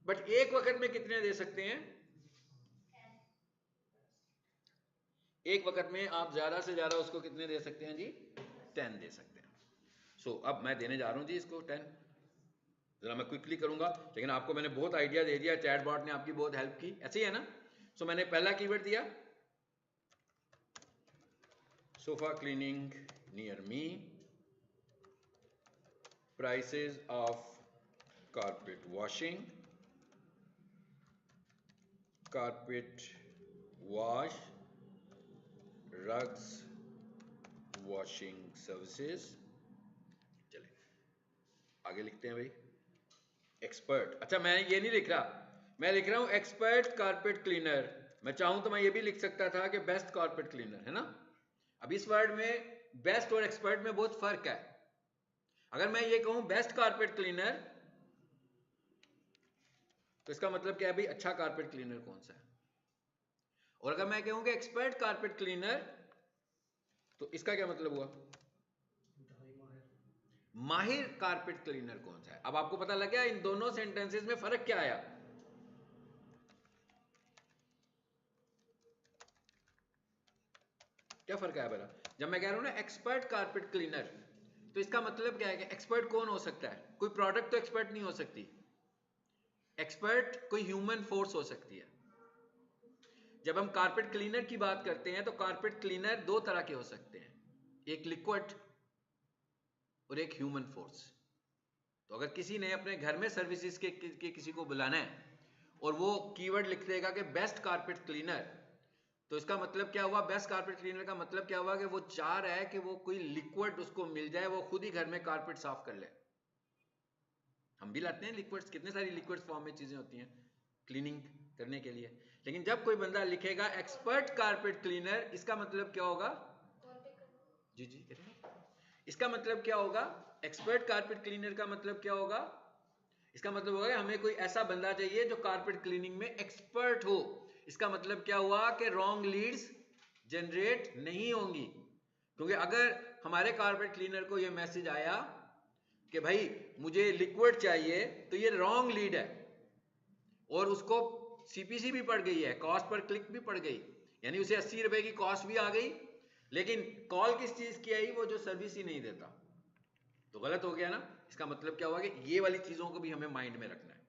बट एक वक्त में कितने दे सकते हैं? एक वक्त में आप ज्यादा से ज्यादा उसको कितने दे सकते हैं जी? 10 दे सकते हैं। सो अब मैं देने जा रहा हूं जी इसको 10। जरा मैं क्विकली करूंगा, लेकिन आपको मैंने बहुत आइडिया दे दिया, चैट बॉट ने आपकी बहुत हेल्प की, ऐसे ही है ना। सो मैंने पहला कीवर्ड दिया sofa cleaning near me, prices of carpet washing, carpet wash, rugs washing services। चले आगे लिखते हैं भाई एक्सपर्ट। अच्छा मैं ये नहीं लिख रहा, मैं लिख रहा हूं एक्सपर्ट कारपेट क्लीनर। मैं चाहूं तो मैं ये भी लिख सकता था कि बेस्ट कारपेट क्लीनर, है ना। अब इस वर्ड में बेस्ट और एक्सपर्ट में बहुत फर्क है। अगर मैं ये कहूं बेस्ट कारपेट क्लीनर, तो इसका मतलब क्या है भाई, अच्छा कारपेट क्लीनर कौन सा है। और अगर मैं कहूं कि एक्सपर्ट कारपेट क्लीनर, तो इसका क्या मतलब हुआ, माहिर कारपेट क्लीनर कौन सा है। अब आपको पता लग गया इन दोनों सेंटेंसेस में फर्क क्या आया। क्या फर्क आया बेटा, जब मैं कह रहा हूं ना एक्सपर्ट कारपेट क्लीनर, तो इसका मतलब क्या है कि एक्सपर्ट कौन हो सकता है। कोई प्रोडक्ट तो एक्सपर्ट नहीं हो सकती, एक्सपर्ट कोई ह्यूमन फोर्स हो सकती है। जब हम कारपेट क्लीनर की बात करते हैं तो कारपेट क्लीनर दो तरह के हो सकते हैं, एक लिक्विड और एक ह्यूमन फोर्स। तो अगर किसी ने अपने घर में सर्विसेज के किसी को बुलाना है और वो कीवर्ड लिख देगा कि बेस्ट कारपेट क्लीनर, तो इसका मतलब क्या हुआ, बेस्ट कारपेट क्लीनर का मतलब क्या हुआ कि वो चाह रहा है कि वो कोई लिक्विड उसको मिल जाए, वो खुद ही घर में कारपेट साफ कर ले। हम भी लाते हैं लिक्विड्स, कितने सारी लिक्विड फॉर्म में चीजें होती हैं क्लीनिंग करने के लिए। लेकिन जब कोई बंदा लिखेगा एक्सपर्ट कारपेट क्लीनर, इसका मतलब क्या होगा, जी जी करें, इसका मतलब क्या होगा, एक्सपर्ट कारपेट क्लीनर का मतलब क्या होगा इसका मतलब होगा कि हमें कोई ऐसा बंदा चाहिए जो कारपेट क्लीनिंग में एक्सपर्ट हो। इसका मतलब क्या हुआ कि रॉन्ग लीड्स जनरेट नहीं होंगी, क्योंकि अगर हमारे कारपेट क्लीनर को यह मैसेज आया कि भाई मुझे लिक्विड चाहिए, तो ये रॉन्ग लीड है और उसको सीपीसी भी पड़ गई है, कॉस्ट पर क्लिक भी पड़ गई, यानी उसे 80 रुपए की कॉस्ट भी आ गई, लेकिन कॉल किस चीज की आई, वो जो सर्विस ही नहीं देता, तो गलत हो गया ना। इसका मतलब क्या हुआ कि ये वाली चीजों को भी हमें माइंड में रखना है।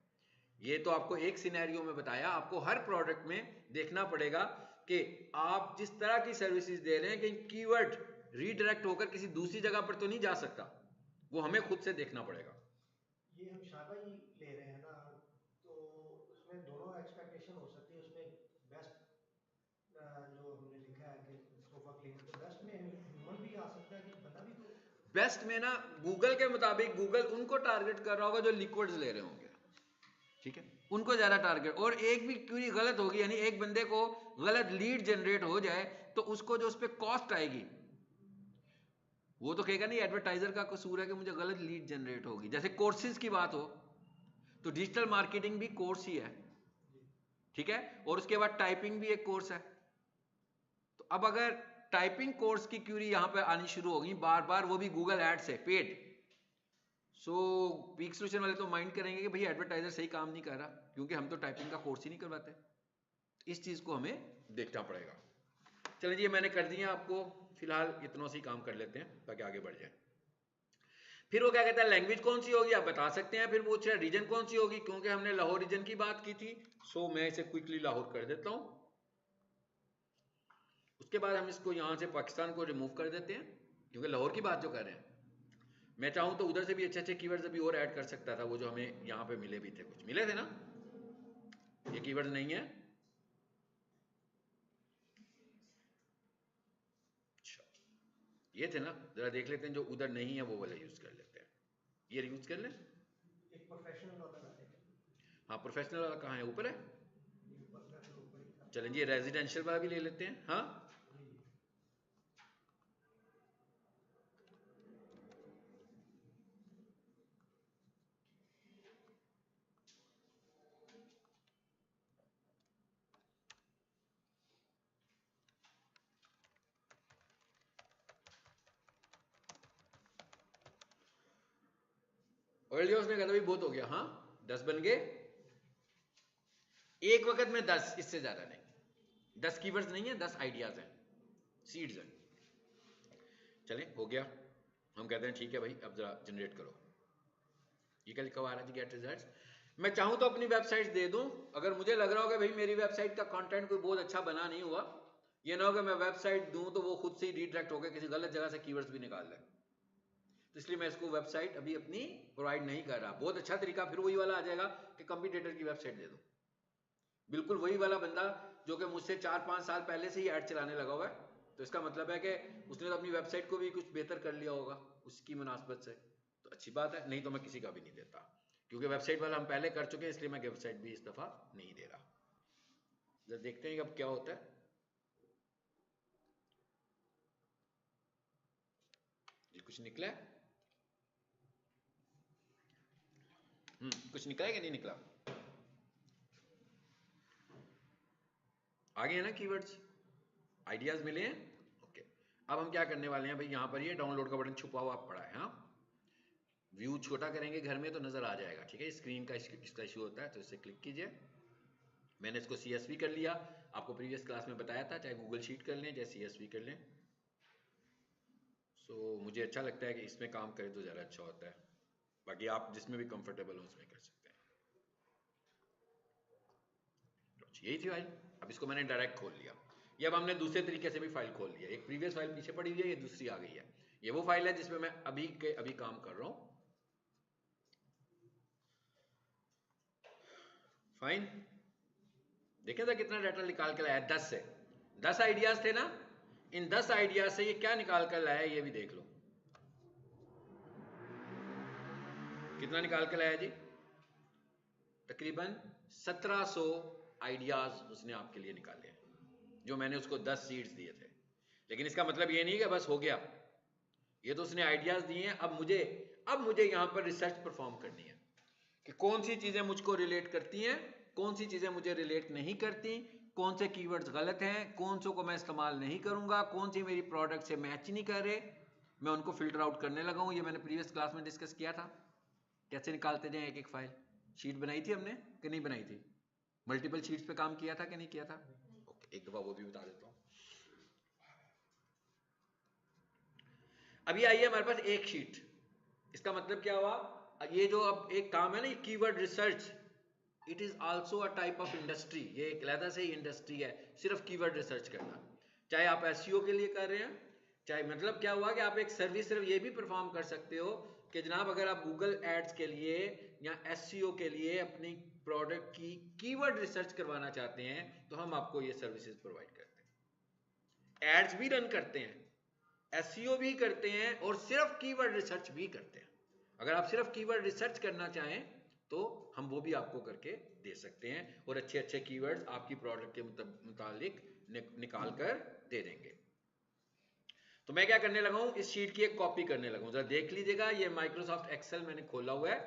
ये तो आपको एक सिनेरियो में बताया, आपको हर प्रोडक्ट में देखना पड़ेगा कि आप जिस तरह की सर्विसेज दे रहे हैं कि कीवर्ड रीडायरेक्ट होकर किसी दूसरी जगह पर तो नहीं जा सकता, वो हमें खुद से देखना पड़ेगा। ये हम शाबा ही ले रहे हैं ना, तो उसमें दोनों एक्सपेक्टेशन हो सकती है। उसमें बेस्ट जो हमने लिखा है कि सोफा क्लीनर, तो बेस्ट में ह्यूमन भी आ सकता है कि बंदा भी तो। बेस्ट में ना गूगल के मुताबिक गूगल उनको टारगेट कर रहा होगा जो लिक्विड्स ले रहे होंगे, ठीक है, उनको ज्यादा टारगेट। और एक भी क्वेरी गलत होगी, यानी एक बंदे को गलत लीड जनरेट हो जाए तो उसको जो उस पर कॉस्ट आएगी, वो तो कहेगा नहीं एडवर्टाइजर का कसूर है कि मुझे गलत लीड जनरेट होगी। जैसे कोर्सेज की बात हो तो डिजिटल मार्केटिंग भी कोर्स ही है, ठीक है, और उसके बाद टाइपिंग भी एक कोर्स है। तो अब अगर टाइपिंग कोर्स की क्यूरी यहां पर आनी शुरू होगी बार बार, वो भी गूगल एड से पेड, सो पीक सोल्यूशन वाले तो माइंड करेंगे कि भाई एडवर्टाइजर सही काम नहीं कर रहा, क्योंकि हम तो टाइपिंग का कोर्स ही नहीं करवाते। इस चीज को हमें देखना पड़ेगा। चलिए जी, मैंने कर दिया आपको, फिलहाल इतना से ही काम कर लेते हैं ताकि आगे बढ़ जाए। फिर वो क्या कहता है, लैंग्वेज कौन सी होगी आप बता सकते हैं। फिर पूछ रहा है रीजन कौन सी होगी, क्योंकि हमने लाहौर रीजन की बात की थी, सो मैं इसे क्विकली लाहौर कर देता हूं। उसके बाद हम इसको यहां से पाकिस्तान को रिमूव कर देते हैं, क्योंकि लाहौर की बात जो कर रहे हैं। मैं चाहूं तो उधर से भी अच्छे अच्छे कीवर्ड्स अभी और ऐड कर सकता था, वो जो हमें यहां पे मिले भी थे, कुछ मिले थे ना, ये कीवर्ड्स नहीं है। अच्छा, ये थे ना, जरा देख लेते हैं जो उधर नहीं है वो वाला यूज कर लेते हैं, ये यूज कर लें। एक प्रोफेशनल वाला डालेंगे। हाँ, प्रोफेशनल वाला कहाँ है, ऊपर है। ये ऊपर का तो ऊपर ही था। चलें जी, रेजिडेंशियल वाला भी ले लेते हैं। हाँ, जी जी। ऑयल उसने कहा था भाई बहुत हो गया। हाँ, 10 बन गए एक वक्त में, 10, इससे ज्यादा नहीं। 10 कीवर्ड्स नहीं है, 10 आइडियाज हैं, सीड्स हैं। चलें, हो गया। हम कहते हैं ठीक है भाई, अब जरा जनरेट करो। ये क्या लिखा हुआ आ रहा है जी, गेट रिजल्ट्स। मैं चाहूं तो अपनी वेबसाइट दे दूं, अगर मुझे लग रहा हो कि भाई मेरी वेबसाइट का कंटेंट कोई बहुत अच्छा बना नहीं हुआ, ये ना हो कि मैं वेबसाइट दूं तो वो खुद से ही रिडायरेक्ट होकर किसी गलत जगह से कीवर्ड्स भी निकाल ले, तो इसलिए मैं इसको वेबसाइट अभी अपनी प्रोवाइड नहीं कर रहा। बहुत अच्छा तरीका फिर वही वाला आ जाएगा कि कंपटीटर की वेबसाइट दे दो, बिल्कुल वही वाला बंदा जो कि मुझसे 4-5 साल पहले से ही ऐड चलाने लगा हुआ है, तो इसका मतलब है कि उसने तो अपनी वेबसाइट को भी कुछ बेहतर कर लिया होगा उसकी मुनासबत से, तो अच्छी बात है। नहीं तो मैं किसी का भी नहीं देता, क्योंकि वेबसाइट वाला हम पहले कर चुके हैं, इसलिए मैं वेबसाइट भी इस दफा नहीं दे रहा। जरा देखते हैं अब क्या होता है। ये कुछ निकला है, कुछ निकला है कि नहीं निकला। आगे है ना कीवर्ड्स, आइडियाज मिले हैं। ओके, अब हम क्या करने वाले हैं भाई, यहां पर ये डाउनलोड का बटन छुपा हुआ पड़ा है। हाँ, व्यू छोटा करेंगे घर में तो नजर आ जाएगा, ठीक है, स्क्रीन का इसका इशू होता है, तो इसे क्लिक कीजिए। मैंने इसको CSV कर लिया, आपको प्रीवियस क्लास में बताया था, चाहे गूगल शीट कर लें चाहे CSV कर लें। सो मुझे अच्छा लगता है कि इसमें काम करें तो ज़्यादा अच्छा होता है, बाकी आप जिसमें भी कंफर्टेबल हो उसमें कर सकते हैं। यही थी फाइल, अब इसको मैंने डायरेक्ट खोल लिया। ये अब हमने दूसरे तरीके से भी फाइल खोल लिया, एक प्रीवियस फाइल पीछे पड़ी हुई है, ये दूसरी आ गई है। ये वो फाइल है जिसमें मैं अभी के अभी काम कर रहा हूं। फाइन, देखें था कितना डाटा निकाल कर लाया, 10 से 10 आइडियाज थे ना, इन 10 आइडियाज से ये क्या निकाल कर लाया ये भी देख लो। कितना निकाल कर लाया जी, तकरीबन 1700 आइडियाज उसने आपके लिए निकाले हैं, जो मैंने उसको 10 सीड्स दिए थे। लेकिन इसका मतलब ये नहीं कि बस हो गया, ये तो उसने आइडियाज दिए हैं। अब मुझे यहां पर रिसर्च परफॉर्म करनी है कि कौन सी चीजें मुझको रिलेट करती हैं, कौन सी चीजें मुझे रिलेट नहीं करती, कौन से कीवर्ड्स गलत हैं, कौन से को मैं इस्तेमाल नहीं करूंगा, कौन सी मेरी प्रोडक्ट से मैच नहीं कर रहे, मैं उनको फिल्टर आउट करने लगा हूं। ये मैंने प्रीवियस क्लास में डिस्कस किया था, कैसे निकालते जाए एक एक फाइल। शीट बनाई थी हमने कि नहीं बनाई थी? मल्टीपल शीट्स पे काम किया था कि नहीं किया था? ओके, एक दफा वो भी बता देता हूं। अभी आई है हमारे पास एक शीट, इसका मतलब क्या हुआ, ये जो अब एक काम है ना, keyword research, it is also a type of industry. ये एक अलग से ही इंडस्ट्री है, सिर्फ कीवर्ड रिसर्च करना। चाहे आप एसईओ के लिए कर रहे हैं, चाहे मतलब क्या हुआ कि आप एक सर्विस सिर्फ ये भी परफॉर्म कर सकते हो कि जनाब अगर आप गूगल एड्स के लिए या एसईओ के लिए अपनी प्रोडक्ट की कीवर्ड रिसर्च करवाना चाहते हैं तो हम आपको ये सर्विसेज प्रोवाइड करते हैं। एड्स भी रन करते हैं, एसईओ भी करते हैं और सिर्फ कीवर्ड रिसर्च भी करते हैं। अगर आप सिर्फ कीवर्ड रिसर्च करना चाहें तो हम वो भी आपको करके दे सकते हैं और अच्छे अच्छे कीवर्ड्स आपकी प्रोडक्ट के मुतालिक निकाल कर दे देंगे। तो मैं क्या करने लगा हूं, इस शीट की एक कॉपी करने लगा हूं। जरा देख लीजिएगा, ये माइक्रोसॉफ्ट एक्सेल मैंने खोला हुआ है।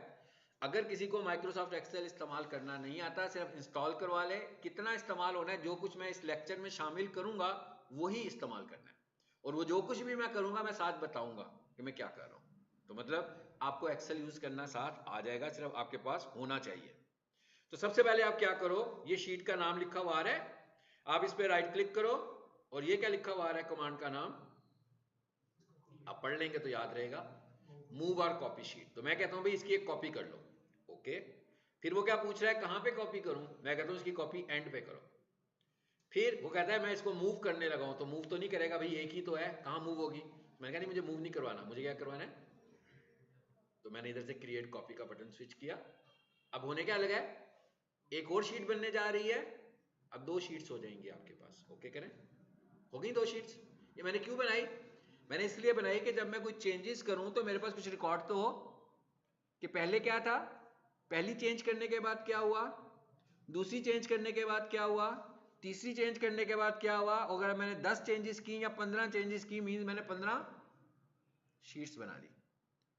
अगर किसी को माइक्रोसॉफ्ट एक्सेल इस्तेमाल करना नहीं आता, सिर्फ इंस्टॉल करवा ले। कितना इस्तेमाल होना है, जो कुछ मैं इस लेक्चर में शामिल करूंगा वही इस्तेमाल करना है, और वो जो कुछ भी मैं करूंगा मैं साथ बताऊंगा कि मैं क्या कर रहा हूं। तो मतलब आपको एक्सेल यूज करना साथ आ जाएगा, सिर्फ आपके पास होना चाहिए। तो सबसे पहले आप क्या करो, ये शीट का नाम लिखा हुआ आ रहा है, आप इस पे राइट क्लिक करो और ये क्या लिखा हुआ आ रहा है, कमांड का नाम आप पढ़ लेंगे तो याद रहेगा, मूव और कॉपी शीट। तो मैं कहता हूं भाई इसकी एक कॉपी कर लो। ओके, फिर वो क्या पूछ रहा है, कहां पे कॉपी करूं? मैं कहता हूं इसकी कॉपी एंड पे करो। फिर वो कहता है मैं इसको मूव करने लगा हूं, तो मूव तो नहीं करेगा भाई, एक ही तो है, कहां मूव होगी? मैंने कहा नहीं, मुझे मूव नहीं करवाना, मुझे क्या करवाना है? तो मैंने इधर से क्रिएट कॉपी का बटन स्विच किया। अब होने क्या लगा है, एक और शीट बनने जा रही है। अब 2 शीट्स हो जाएंगी आपके पास। ओके करें, हो गई 2 शीट्स। ये मैंने क्यों बनाई? मैंने इसलिए बनाई कि जब मैं कुछ चेंजेस करूं तो मेरे पास कुछ रिकॉर्ड तो हो कि पहले क्या था, पहली चेंज करने के बाद क्या हुआ, दूसरी चेंज करने के बाद क्या हुआ, तीसरी चेंज करने के बाद क्या हुआ। अगर मैंने 10 चेंजेस की या 15 चेंजेस की, मींस मैंने 15 शीट्स बना ली।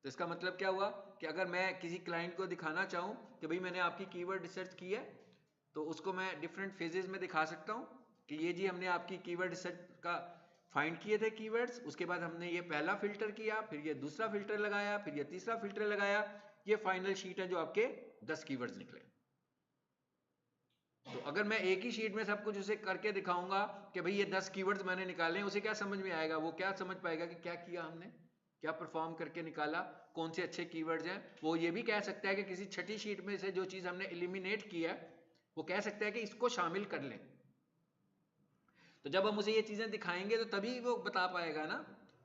तो इसका मतलब क्या हुआ कि अगर मैं किसी क्लाइंट को दिखाना चाहूं कि भाई मैंने आपकी कीवर्ड रिसर्च की है, तो उसको मैं डिफरेंट फेजेस में दिखा सकता हूं कि ये जी हमने आपकी कीवर्ड रिसर्च का फाइंड किए थे कीवर्ड्स, उसके बाद हमने ये पहला फिल्टर किया, फिर ये दूसरा फिल्टर लगाया, फिर ये तीसरा फिल्टर लगाया, ये फाइनल शीट है जो आपके 10 कीवर्ड्स निकले। तो अगर मैं एक ही शीट में सब कुछ उसे करके दिखाऊंगा कि भाई ये 10 कीवर्ड्स मैंने निकाले हैं, उसे क्या समझ में आएगा? वो क्या समझ पाएगा कि क्या किया हमने, क्या परफॉर्म करके निकाला, कौन से अच्छे कीवर्ड्स हैं। वो ये भी कह सकता है कि किसी छठी शीट में से जो चीज हमने एलिमिनेट किया है, वो कह सकता है कि इसको शामिल कर लें। तो जब हम उसे ये चीजें दिखाएंगे तो तभी वो बता पाएगा ना।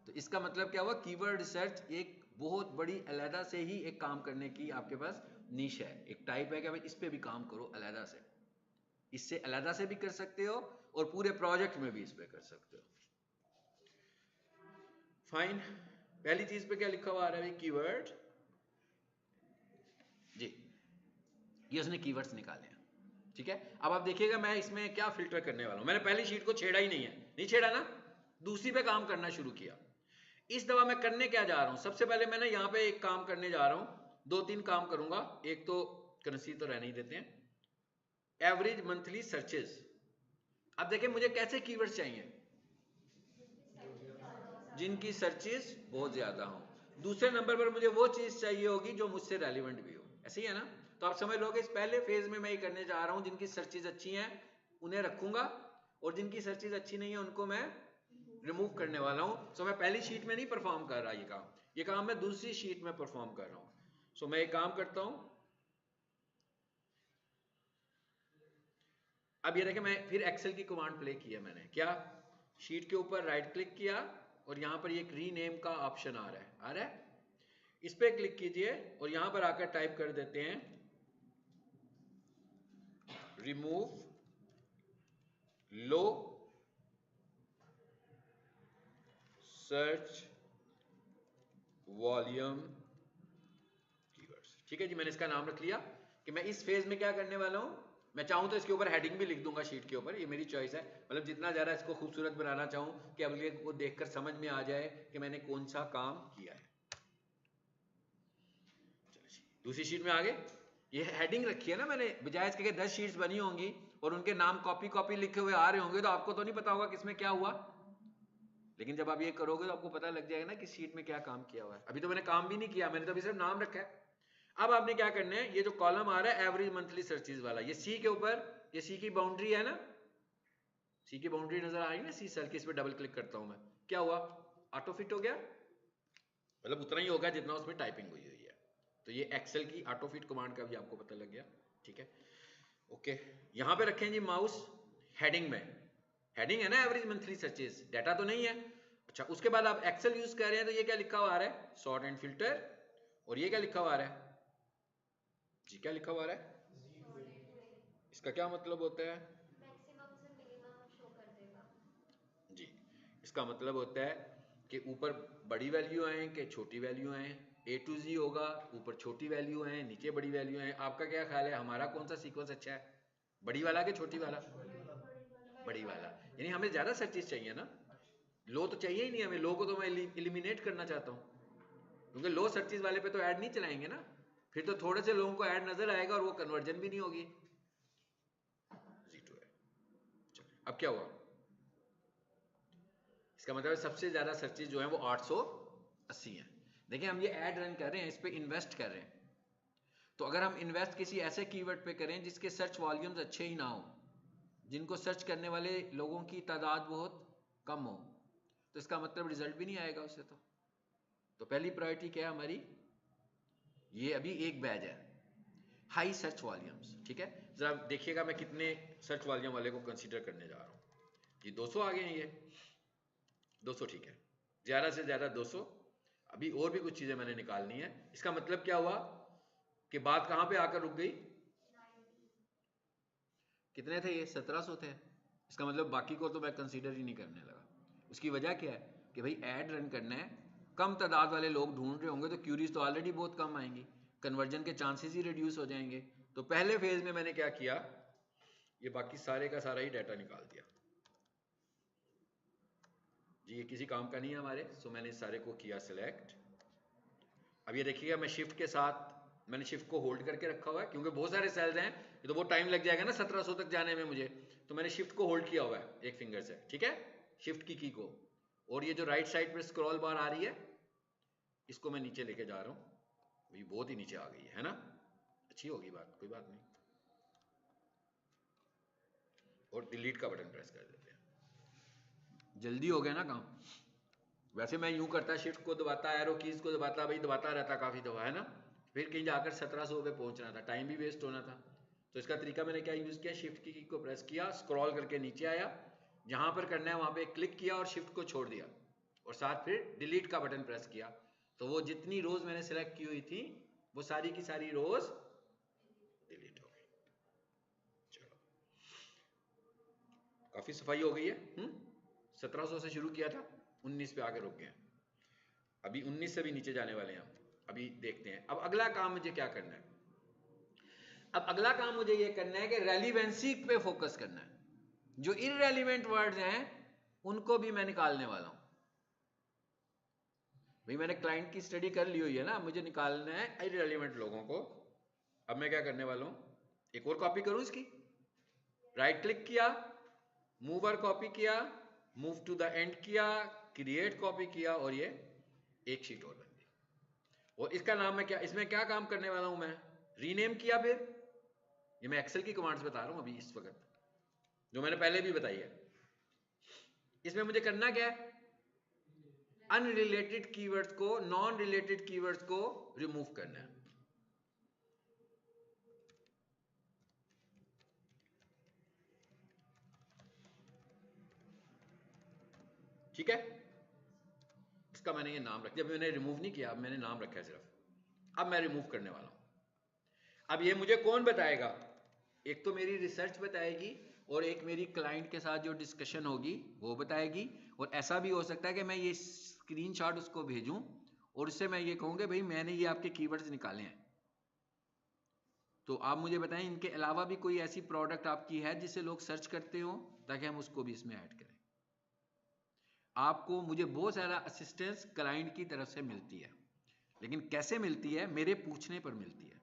तो इसका मतलब क्या हुआ, कीवर्ड रिसर्च एक बहुत बड़ी अलहदा से ही एक काम करने की आपके पास नीश है, एक टाइप है कि भाई इस पे भी काम करो अलहदा से। इससे अलहदा से भी कर सकते हो और पूरे प्रोजेक्ट में भी इस पे कर सकते हो। फाइन, पहली चीज पे क्या लिखा हुआ आ रहा है, कीवर्ड जी, ये उसने कीवर्ड्स निकाले हैं। ठीक है, अब आप देखिएगा मैं इसमें क्या फिल्टर करने वाला हूं। मैंने पहली शीट को छेड़ा ही नहीं है, नहीं छेड़ा ना, दूसरी पे काम करना शुरू किया। इस दफा मैं करने क्या जा रहा हूं, सबसे पहले मैं ना यहां पे एक काम करने जा रहा हूं, 2-3 काम करूंगा। एक तो करेंसी तो रहने ही देते हैं, एवरेज मंथली सर्चेस। अब देखिए मुझे कैसे कीवर्ड्स चाहिए, जिनकी सर्चेस बहुत ज्यादा हो। दूसरे नंबर पर मुझे वो चीज चाहिए होगी जो मुझसे रेलिवेंट भी हो, ऐसे ही है ना। तो आप समझ लो कि इस पहले फेज में मैं ये करने जा रहा हूं, जिनकी सर्चेस अच्छी हैं उन्हें रखूंगा और जिनकी सर्चेस अच्छी नहीं है उनको मैं रिमूव करने वाला हूं। सो मैं पहली शीट में नहीं परफॉर्म कर रहा, ये काम मैं दूसरी शीट में परफॉर्म कर रहा हूं। सो मैं एक काम करता हूं, अब ये देखें, मैं फिर एक्सेल की कमांड प्ले किया मैंने, क्या शीट के ऊपर राइट क्लिक किया और यहां पर एक रीनेम का ऑप्शन आ रहा है, इस पे क्लिक कीजिए और यहां पर आकर टाइप कर देते हैं रिमूव लो सर्च वॉल्यूम कीवर्ड्स। ठीक है जी, मैंने इसका नाम रख लिया कि मैं इस फेज में क्या करने वाला हूं। मैं चाहूं तो इसके ऊपर हेडिंग भी लिख दूंगा शीट के ऊपर, ये मेरी चॉइस है। मतलब जितना ज्यादा इसको खूबसूरत बनाना चाहूं कि अगले को देखकर समझ में आ जाए कि मैंने कौन सा काम किया है। चलिए दूसरी शीट में आ गए। ये हेडिंग रखी है ना मैंने, बजाय इसके कि 10 शीट्स बनी होंगी और उनके नाम कॉपी कॉपी लिखे हुए आ रहे होंगे तो आपको तो नहीं पता होगा किसमें क्या हुआ। लेकिन जब आप ये करोगे तो आपको पता लग जाएगा ना कि शीट में क्या काम किया हुआ है। अभी तो मैंने काम भी नहीं किया, मैंने तो अभी सिर्फ नाम रखा है। अब आपने क्या करना है, ये जो कॉलम आ रहा है एवरेज मंथली सर्चेज वाला, ये सी के ऊपर, ये सी की बाउंड्री है ना, सी की बाउंड्री नजर आ रही है ना, सी सेल की, इस पर डबल क्लिक करता हूं मैं, क्या हुआ, ऑटो फिट हो गया, मतलब उतना ही होगा जितना उसमें टाइपिंग हुई हुई है। तो ये एक्सेल की ऑटो फिट कमांड का भी आपको पता लग गया, ठीक है। ओके, यहां पे रखें जी माउस हेडिंग में, हेडिंग है ना एवरेज मंथली सर्चेज, डाटा तो नहीं है। अच्छा, उसके बाद आप एक्सेल यूज कर रहे हैं तो ये क्या लिखा हुआ आ रहा है, सॉर्ट एंड फिल्टर, और ये क्या लिखा हुआ आ रहा है जी, क्या लिखा हुआ आ रहा है, इसका क्या मतलब होता है मैक्सिमम से मिनिमम शो कर देगा जी, इसका मतलब होता है कि ऊपर बड़ी वैल्यू आए कि छोटी वैल्यू आए, A to Z होगा, ऊपर छोटी वैल्यू आए नीचे बड़ी वैल्यू आए। आपका क्या ख्याल है, हमारा कौन सा सीक्वेंस अच्छा है, बड़ी वाला कि छोटी वाला? बड़ी वाला, यानी हमें ज्यादा सर्चेस चाहिए ना, लो तो चाहिए ही नहीं हमें, लो को तो मैं एलिमिनेट करना चाहता हूँ, क्योंकि लो सर्चेस वाले पे तो ऐड नहीं चलाएंगे ना, फिर तो थोड़े से लोगों को ऐड नजर आएगा और वो कन्वर्जन भी नहीं होगी। Z2 है, अब क्या हुआ, इसका मतलब सबसे ज्यादा सर्चेज जो है वो 880 है। देखिए हम ये ऐड रन कर रहे हैं, इस पे इन्वेस्ट कर रहे हैं, तो अगर हम इन्वेस्ट किसी ऐसे कीवर्ड पे करें जिसके सर्च वॉल्यूम्स अच्छे ही ना हो, जिनको सर्च करने वाले लोगों की तादाद बहुत कम हो, तो इसका मतलब रिजल्ट भी नहीं आएगा उससे। तो पहली प्रायोरिटी क्या है हमारी, ये अभी एक बैच है हाई सर्च वॉल्यूम्स, ठीक है। जरा देखिएगा मैं कितने सर्च वॉल्यूम वाले को कंसीडर करने जा रहा हूं जी, 200 आ गए हैं, ये 200 ठीक है, ज्यादा से ज्यादा 200। अभी और भी कुछ चीजें मैंने निकालनी है। इसका मतलब क्या हुआ कि बात कहां पे आकर रुक गई, कितने थे ये, 1700 थे। इसका मतलब बाकी को तो मैं कंसीडर ही नहीं करने लगा। उसकी वजह क्या है कि भाई ऐड रन करना है, कम तादाद वाले लोग ढूंढ रहे होंगे तो क्यूरीज तो ऑलरेडी बहुत कम आएंगी, कन्वर्जन के चांसेस ही रिड्यूस हो जाएंगे। तो पहले फेज में मैंने क्या किया, ये बाकी सारे का सारा ही डाटा निकाल दिया जी, ये किसी काम का नहीं है हमारे, सो मैंने इस सारे को किया सिलेक्ट। अब ये देखिएगा मैं शिफ्ट के साथ, मैंने शिफ्ट को होल्ड करके रखा हुआ है क्योंकि बहुत सारे सेल्स हैं, ये तो बहुत टाइम लग जाएगा ना 1700 तक जाने में मुझे, तो मैंने शिफ्ट को होल्ड किया हुआ है एक फिंगर से, ठीक है, शिफ्ट की को। और ये जो राइट साइड पे स्क्रॉल बार आ रही है, इसको मैं नीचे लेके जा रहा हूं, ये बहुत ही नीचे आ गई है ना, अच्छी होगी बात, कोई बात नहीं। और डिलीट का बटन प्रेस कर देते हैं, जल्दी हो गया ना काम। वैसे मैं यूं करता, शिफ्ट को दबाता, एरो कीज को दबाता, भाई दबाता रहता काफी दफा, है ना, फिर कहीं जाकर 1700 पे पहुंचना था, टाइम भी वेस्ट होना था। तो इसका तरीका मैंने क्या यूज किया, शिफ्ट की को प्रेस किया, स्क्रॉल करके नीचे आया, जहां पर करना है वहां पे क्लिक किया और शिफ्ट को छोड़ दिया, और साथ फिर डिलीट का बटन प्रेस किया, तो वो जितनी रोज मैंने सिलेक्ट की हुई थी वो सारी की सारी रोज डिलीट हो गई। चलो, काफी सफाई हो गई है। 1700 से शुरू किया था, 19 पे आके रुक गए, अभी 19 से भी नीचे जाने वाले हैं हम, अभी देखते हैं। अब अगला काम मुझे क्या करना है, अब अगला काम मुझे ये करना है कि रेलिवेंसी पे फोकस करना है, जो इररेलीवेंट वर्ड्स हैं उनको भी मैं निकालने वाला हूं। भाई मैंने क्लाइंट की स्टडी कर ली हुई है ना, मुझे निकालना है इररेलीवेंट लोगों को। अब मैं क्या करने वाला हूं, एक और कॉपी करूं इसकी, राइट क्लिक किया, मूवर कॉपी किया, मूव टू द एंड किया, क्रिएट कॉपी किया, और ये एक शीट और बन गई। और इसका नाम मैं क्या, इसमें क्या काम करने वाला हूं मैं, रीनेम किया। फिर ये मैं एक्सेल की कमांड्स बता रहा हूं अभी इस वक्त, जो मैंने पहले भी बताई है। इसमें मुझे करना क्या है, अनरिलेटेड कीवर्ड्स को, नॉन रिलेटेड कीवर्ड्स को रिमूव करना है। ठीक है, इसका मैंने ये नाम रख दिया, अभी मैंने रिमूव नहीं किया, अब मैंने नाम रखा है सिर्फ। अब मैं रिमूव करने वाला हूं। अब ये मुझे कौन बताएगा, एक तो मेरी रिसर्च बताएगी और एक मेरी क्लाइंट के साथ जो डिस्कशन होगी वो बताएगी। और ऐसा भी हो सकता है कि मैं ये स्क्रीनशॉट उसको भेजूं और उससे मैं ये कहूंगा भाई मैंने ये आपके कीवर्ड्स निकाले हैं, तो आप मुझे बताएं इनके अलावा भी कोई ऐसी प्रोडक्ट आपकी है जिसे लोग सर्च करते हो, ताकि हम उसको भी इसमें ऐड करें। आपको मुझे बहुत सारा असिस्टेंस क्लाइंट की तरफ से मिलती है, लेकिन कैसे मिलती है, मेरे पूछने पर मिलती है।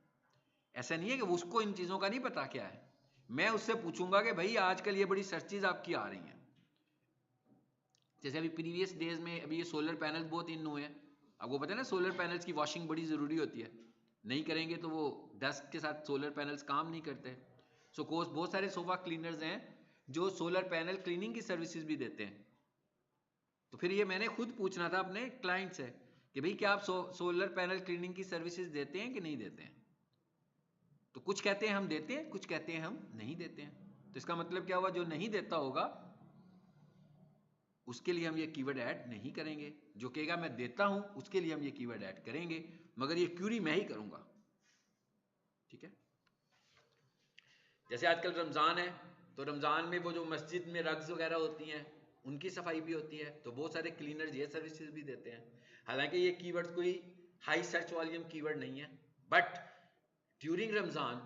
ऐसा नहीं है कि उसको इन चीज़ों का नहीं पता क्या है। मैं उससे पूछूंगा कि भाई आजकल ये बड़ी सर्चेज आपकी आ रही हैं, जैसे अभी प्रीवियस डेज में अभी ये सोलर पैनल बहुत इन हुए हैं। आपको पता है ना सोलर पैनल्स की वॉशिंग बड़ी ज़रूरी होती है, नहीं करेंगे तो वो डस्ट के साथ सोलर पैनल्स काम नहीं करते। सो कोर्स बहुत सारे सोफा क्लीनर्स हैं जो सोलर पैनल क्लीनिंग की सर्विसेज भी देते हैं। तो फिर ये मैंने खुद पूछना था अपने क्लाइंट से कि भाई क्या आप सोलर पैनल क्लीनिंग की सर्विसेज देते हैं कि नहीं देते हैं। तो कुछ कहते हैं हम देते हैं, कुछ कहते हैं हम नहीं देते हैं। तो इसका मतलब क्या हुआ, जो नहीं देता होगा उसके लिए हम ये कीवर्ड ऐड नहीं करेंगे, जो कहेगा मैं देता हूं उसके लिए हम ये कीवर्ड ऐड करेंगे, मगर ये क्यूरी मैं ही करूंगा। ठीक है। जैसे आजकल रमजान है, तो रमजान में वो जो मस्जिद में रग्स वगैरह होती हैं उनकी सफाई भी होती है, तो बहुत सारे क्लीनर्स ये सर्विसेज भी देते हैं। हालांकि ये कीवर्ड कोई हाई सर्च वॉल्यूम कीवर्ड नहीं है, बट ड्यूरिंग रमजान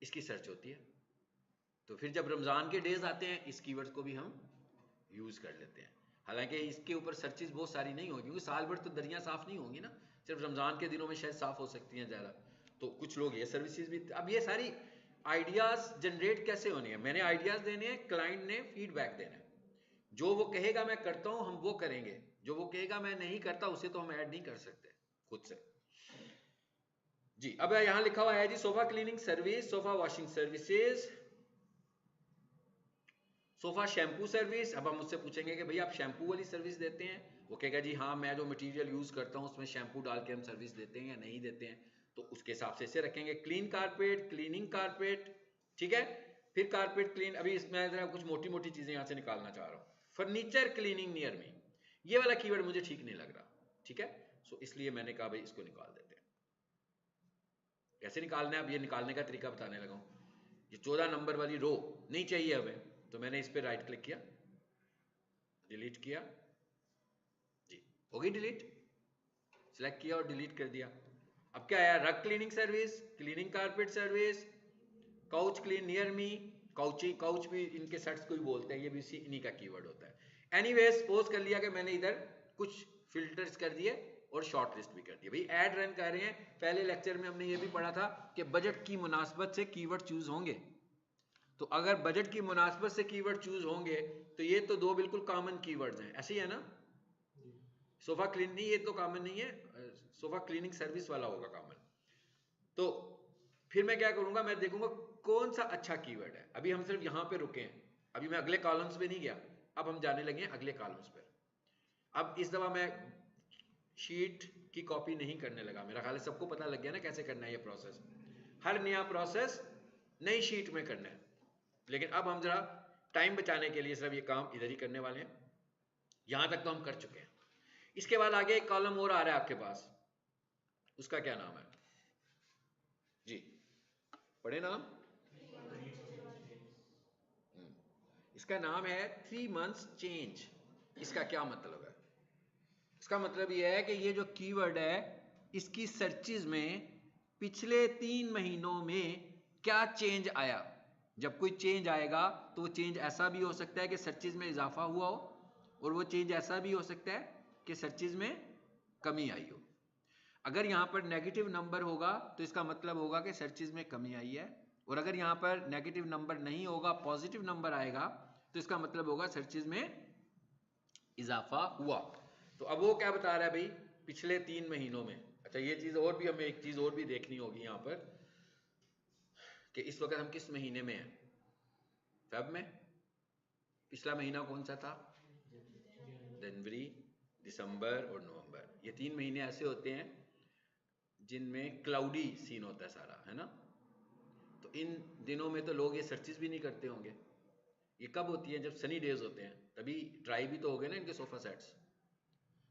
इसकी सर्च होती है। तो फिर जब रमजान के डेज आते हैं इस कीवर्ड को भी हम यूज कर लेते हैं। हालांकि इसके ऊपर सर्चेज बहुत सारी नहीं होगी, क्योंकि साल भर तो दरिया साफ नहीं होंगी ना, सिर्फ रमजान के दिनों में शायद साफ हो सकती हैं ज़्यादा। तो कुछ लोग ये सर्विसेज भी, अब ये सारी आइडियाज जनरेट कैसे होने हैं, मैंने आइडियाज देने हैं, क्लाइंट ने फीडबैक देना है। जो वो कहेगा मैं करता हूं हम वो करेंगे, जो वो कहेगा मैं नहीं करता उसे तो हम ऐड नहीं कर सकते खुद से। जी अब यहां लिखा हुआ है जी sofa cleaning service, sofa washing services, sofa shampoo service. अब हम मुझसे पूछेंगे कि भाई आप शैम्पू वाली सर्विस देते हैं, वो कहेगा जी हाँ मैं जो मटेरियल यूज करता हूं उसमें शैम्पू डाल के हम सर्विस देते हैं या नहीं देते हैं, तो उसके हिसाब से इसे रखेंगे। क्लीन कारपेट, क्लीनिंग कारपेट, ठीक है। फिर कारपेट क्लीन, अभी इसमें कुछ मोटी मोटी चीजें यहां से निकालना चाह रहा हूं। फर्नीचर क्लीनिंग नियर मी, ये वाला कीवर्ड मुझे ठीक नहीं लग रहा, ठीक है। सो इसलिए मैंने कहा भाई इसको निकाल देते हैं। कैसे निकालना है, अब ये निकालने का तरीका बताने लगा हूं। ये 14 नंबर वाली रो नहीं चाहिए हमें, तो मैंने इस पर राइट क्लिक किया, डिलीट किया, जी हो गई डिलीट, सिलेक्ट किया और डिलीट कर दिया। अब क्या आया, रग cleaning service, cleaning carpet service, couch clean near me, couch भी इनके सेट्स को ही बोलते हैं, ये भी इन्हीं का कीवर्ड होता है। एनीवेज सपोज कर लिया कि मैंने इधर कुछ फिल्टर्स कर दिए और शॉर्ट लिस्ट भी कर दिया। भाई ऐड रन कर रहे हैं, पहले लेक्चर में हमने ये भी पढ़ा था कि बजट की मुनासबत से कीवर्ड चूज होंगे। तो अगर बजट की मुनासबत से कीवर्ड चूज होंगे तो ये तो दो बिल्कुल कॉमन कीवर्ड्स हैं, ऐसे ही है ना। सोफा क्लीनिंग ये तो कॉमन नहीं है, सोफा क्लीनिंग सर्विस वाला होगा कॉमन। तो फिर मैं क्या करूंगा, मैं देखूंगा कौन सा अच्छा कीवर्ड है। अभी हम सिर्फ यहां पे रुके हैं, अभी मैं अगले कॉलम्स पे नहीं गया, अब हम जाने लगे हैं अगले कॉलम्स पर। अब इस दफा मैं शीट की कॉपी नहीं करने लगा, मेरा ख्याल है सबको पता लग गया ना कैसे करना है ये प्रोसेस। हर नया प्रोसेस नई शीट में करना है, लेकिन अब हम जरा टाइम बचाने के लिए सिर्फ ये काम इधर ही करने वाले हैं। यहां तक तो हम कर चुके हैं। इसके बाद आगे एक कॉलम और आ रहा है आपके पास, उसका क्या नाम है जी, पढ़े नाम। इसका नाम है 3 months चेंज। इसका क्या मतलब है, इसका मतलब यह है कि ये जो कीवर्ड है इसकी सर्चेज में पिछले 3 महीनों में क्या चेंज आया। जब कोई चेंज आएगा तो वो चेंज ऐसा भी हो सकता है कि सर्चेज में इजाफा हुआ हो, और वो चेंज ऐसा भी हो सकता है कि सर्चेज में कमी आई हो। अगर यहां पर नेगेटिव नंबर होगा तो इसका मतलब होगा कि सर्चेज में कमी आई है, और अगर यहां पर नेगेटिव नंबर नहीं होगा, पॉजिटिव नंबर आएगा, तो इसका मतलब होगा सर्चेज में इजाफा हुआ। तो अब वो क्या बता रहा है भाई, पिछले 3 महीनों में। अच्छा ये चीज और भी, हमें एक चीज और भी देखनी होगी यहां पर कि इस वक्त हम किस महीने में हैं, फेब में। पिछला महीना कौन सा था, जनवरी, दिसंबर और नवंबर। ये 3 महीने ऐसे होते हैं जिनमें क्लाउडी सीन होता है सारा, है ना। तो इन दिनों में तो लोग ये सर्चेस भी नहीं करते होंगे। ये कब होती है, जब सनी डेज होते हैं, तभी ड्राई भी तो हो गए ना इनके सोफा सेट्स।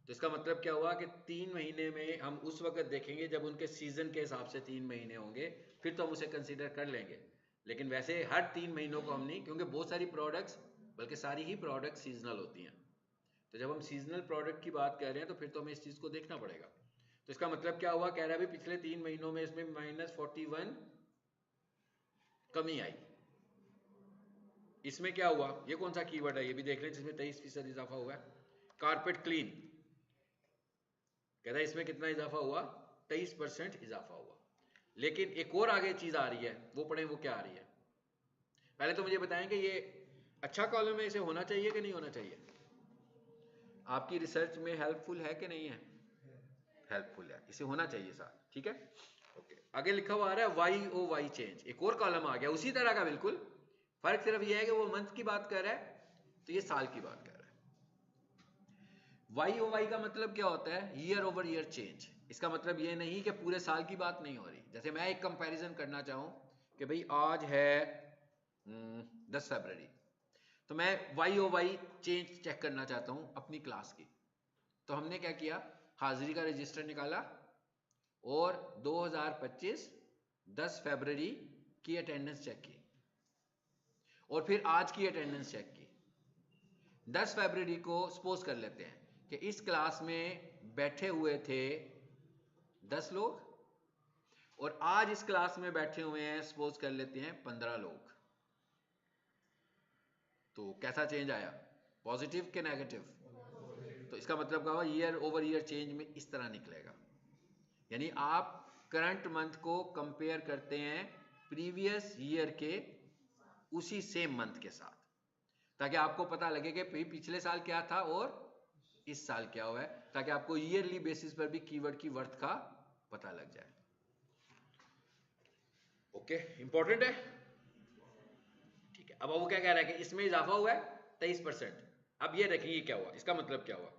तो इसका मतलब क्या हुआ कि 3 महीने में हम उस वक्त देखेंगे जब उनके सीजन के हिसाब से 3 महीने होंगे, फिर तो हम उसे कंसीडर कर लेंगे। लेकिन वैसे हर 3 महीनों को हम नहीं, क्योंकि बहुत सारी प्रोडक्ट्स, बल्कि सारी ही प्रोडक्ट्स सीजनल होती हैं। तो जब हम सीजनल प्रोडक्ट की बात कर रहे हैं तो फिर तो हमें इस चीज़ को देखना पड़ेगा। तो इसका मतलब क्या हुआ, कह रहा है भाई पिछले 3 महीनों में इसमें -41 कमी आई। इसमें क्या हुआ, ये कौन सा कीवर्ड है ये भी देख लें, जिसमें 23% इजाफा हुआ है। कारपेट क्लीन, कहता है इसमें कितना इजाफा हुआ, 23% इजाफा हुआ। लेकिन एक और आगे चीज आ रही है, वो पढ़ें वो क्या आ रही है। पहले तो मुझे बताएं कि ये अच्छा कॉलम है, इसे होना चाहिए कि नहीं होना चाहिए, आपकी रिसर्च में हेल्पफुल है कि नहीं है, हेल्पफुल है, इसे होना चाहिए साथ, ठीक है। ओके, आगे लिखा हुआ आ रहा है वाई ओ वाई चेंज, एक और कॉलम आ गया उसी तरह का बिल्कुल, फर्क सिर्फ यह है कि वो मंथ की बात कर रहा है तो ये साल की बात कर रहा है। वाई ओ वाई का मतलब क्या होता है, ईयर ओवर ईयर चेंज। इसका मतलब ये नहीं कि पूरे साल की बात नहीं हो रही। जैसे मैं एक कंपैरिजन करना चाहूं कि भाई आज है 10 फरवरी, तो मैं Y O Y change check करना चाहता हूं अपनी क्लास की। तो हमने क्या किया, हाजिरी का रजिस्टर निकाला और 2025 10 फरवरी की अटेंडेंस चेक की और फिर आज की अटेंडेंस चेक की। 10 फरवरी को सपोज कर लेते हैं कि इस क्लास में बैठे हुए थे 10 लोग और आज इस क्लास में बैठे हुए हैं सपोज कर लेते हैं 15 लोग। तो कैसा चेंज आया, पॉजिटिव के नेगेटिव? तो इसका मतलब क्या हुआ, ईयर ओवर ईयर चेंज में इस तरह निकलेगा। यानी आप करंट मंथ को कंपेयर करते हैं प्रीवियस ईयर के उसी सेम मंथ के साथ, ताकि आपको पता लगे कि पिछले साल क्या था और इस साल क्या हुआ है, ताकि आपको ईयरली बेसिस पर भी कीवर्ड की वर्थ का पता लग जाए। ओके, इंपॉर्टेंट है, ठीक है। अब वो क्या कह रहा है कि इसमें इजाफा हुआ है 23%। अब ये देखिए क्या हुआ, इसका मतलब क्या हुआ।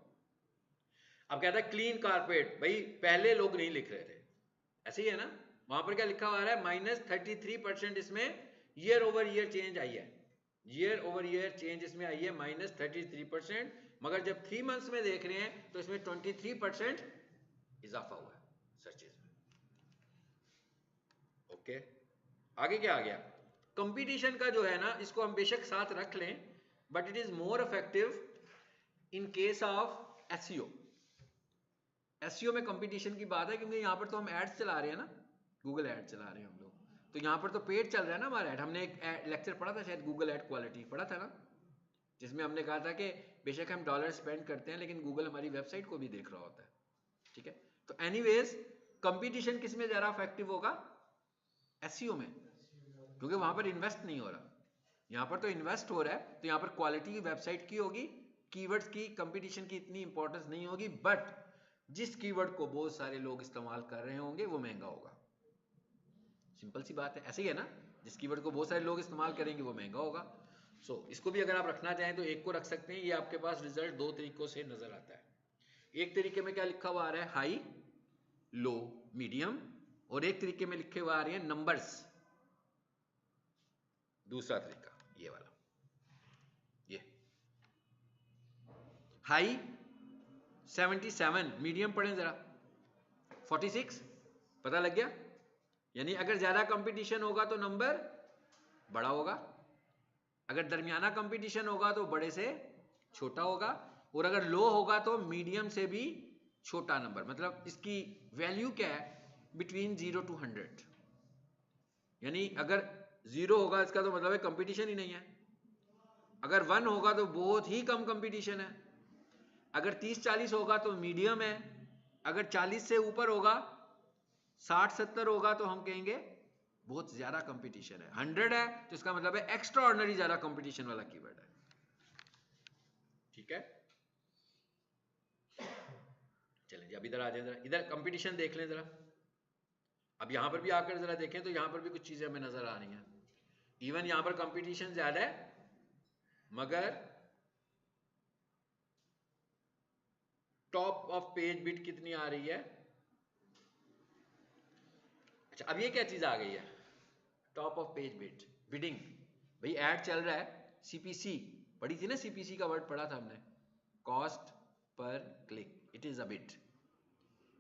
अब कहता है क्लीन कारपेट, भाई पहले लोग नहीं लिख रहे थे, ऐसे ही है ना, वहां पर क्या लिखा हुआ है, -33% इसमें ईयर ओवर ईयर चेंज आई है, ईयर ओवर ईयर चेंज इसमें आई है -33%। मगर जब 3 मंथ्स में देख रहे हैं तो इसमें 23% इजाफा हुआ है सर्चेज में। ओके, आगे क्या आ गया, कंपटीशन का जो है ना, इसको हम बेशक साथ रख लें, but it is more effective in case of SEO. SEO में कंपटीशन की बात है, क्योंकि यहां पर तो हम एड्स चला रहे हैं ना, गूगल एड चला रहे हैं हम लोग, तो यहां पर तो पेड चल रहा है ना हमारा एड। हमने एक लेक्चर पढ़ा था शायद, गूगल एड क्वालिटी पढ़ा था ना, जिसमें हमने कहा था कि बेशक हम डॉलर स्पेंड करते हैं लेकिन गूगल हमारी वेबसाइट को भी देख रहा होता है, ठीक है। तो एनीवेज कंपटीशन किस में ज्यादा इफेक्टिव होगा, एसईओ में, क्योंकि वहां पर इन्वेस्ट नहीं हो रहा, यहां पर तो इन्वेस्ट हो रहा है। तो यहां पर क्वालिटी वेबसाइट की होगी, कीवर्ड्स की कंपटीशन की इतनी इंपॉर्टेंस नहीं होगी, बट जिस कीवर्ड को बहुत सारे लोग इस्तेमाल कर रहे होंगे वो महंगा होगा। सिंपल सी बात है, ऐसे ही है ना, जिस कीवर्ड को बहुत सारे लोग इस्तेमाल करेंगे वो महंगा होगा। सो इसको भी अगर आप रखना चाहें तो एक को रख सकते हैं। ये आपके पास रिजल्ट दो तरीकों से नजर आता है। एक तरीके में क्या लिखा हुआ आ रहा है, हाई लो मीडियम, और एक तरीके में लिखे हुए आ रहे हैं नंबर्स। दूसरा तरीका ये वाला, ये हाई 77, मीडियम पढ़ें जरा 46, पता लग गया। यानी अगर ज्यादा कंपटीशन होगा तो नंबर बड़ा होगा, अगर दरमियाना कंपटीशन होगा तो बड़े से छोटा होगा, और अगर लो होगा तो मीडियम से भी छोटा नंबर। मतलब इसकी वैल्यू क्या है, बिटवीन 0 to 100। यानी अगर 0 होगा इसका तो मतलब है कंपटीशन ही नहीं है, अगर 1 होगा तो बहुत ही कम कंपटीशन है, अगर 30-40 होगा तो मीडियम है, अगर 40 से ऊपर होगा 60-70 होगा तो हम कहेंगे बहुत ज्यादा कंपटीशन है। 100 है तो इसका मतलब है एक्स्ट्रा ऑर्डिनरी ज्यादा कंपटीशन वाला कीवर्ड है, ठीक है। चलें जी, अब इधर आ जाए, जरा इधर कंपटीशन देख लें जरा। अब यहां पर भी आकर जरा देखें तो यहां पर भी कुछ चीजें हमें नजर आ रही हैं। इवन यहां पर कंपटीशन ज्यादा है, मगर टॉप ऑफ पेज बिट कितनी आ रही है। अच्छा, अब ये क्या चीज आ गई है, top of page bit bidding. भाई ऐड चल रहा है, सीपीसी पढ़ी थी ना, सीपीसी का वर्ड पढ़ा था हमने, cost per click, it is a bit,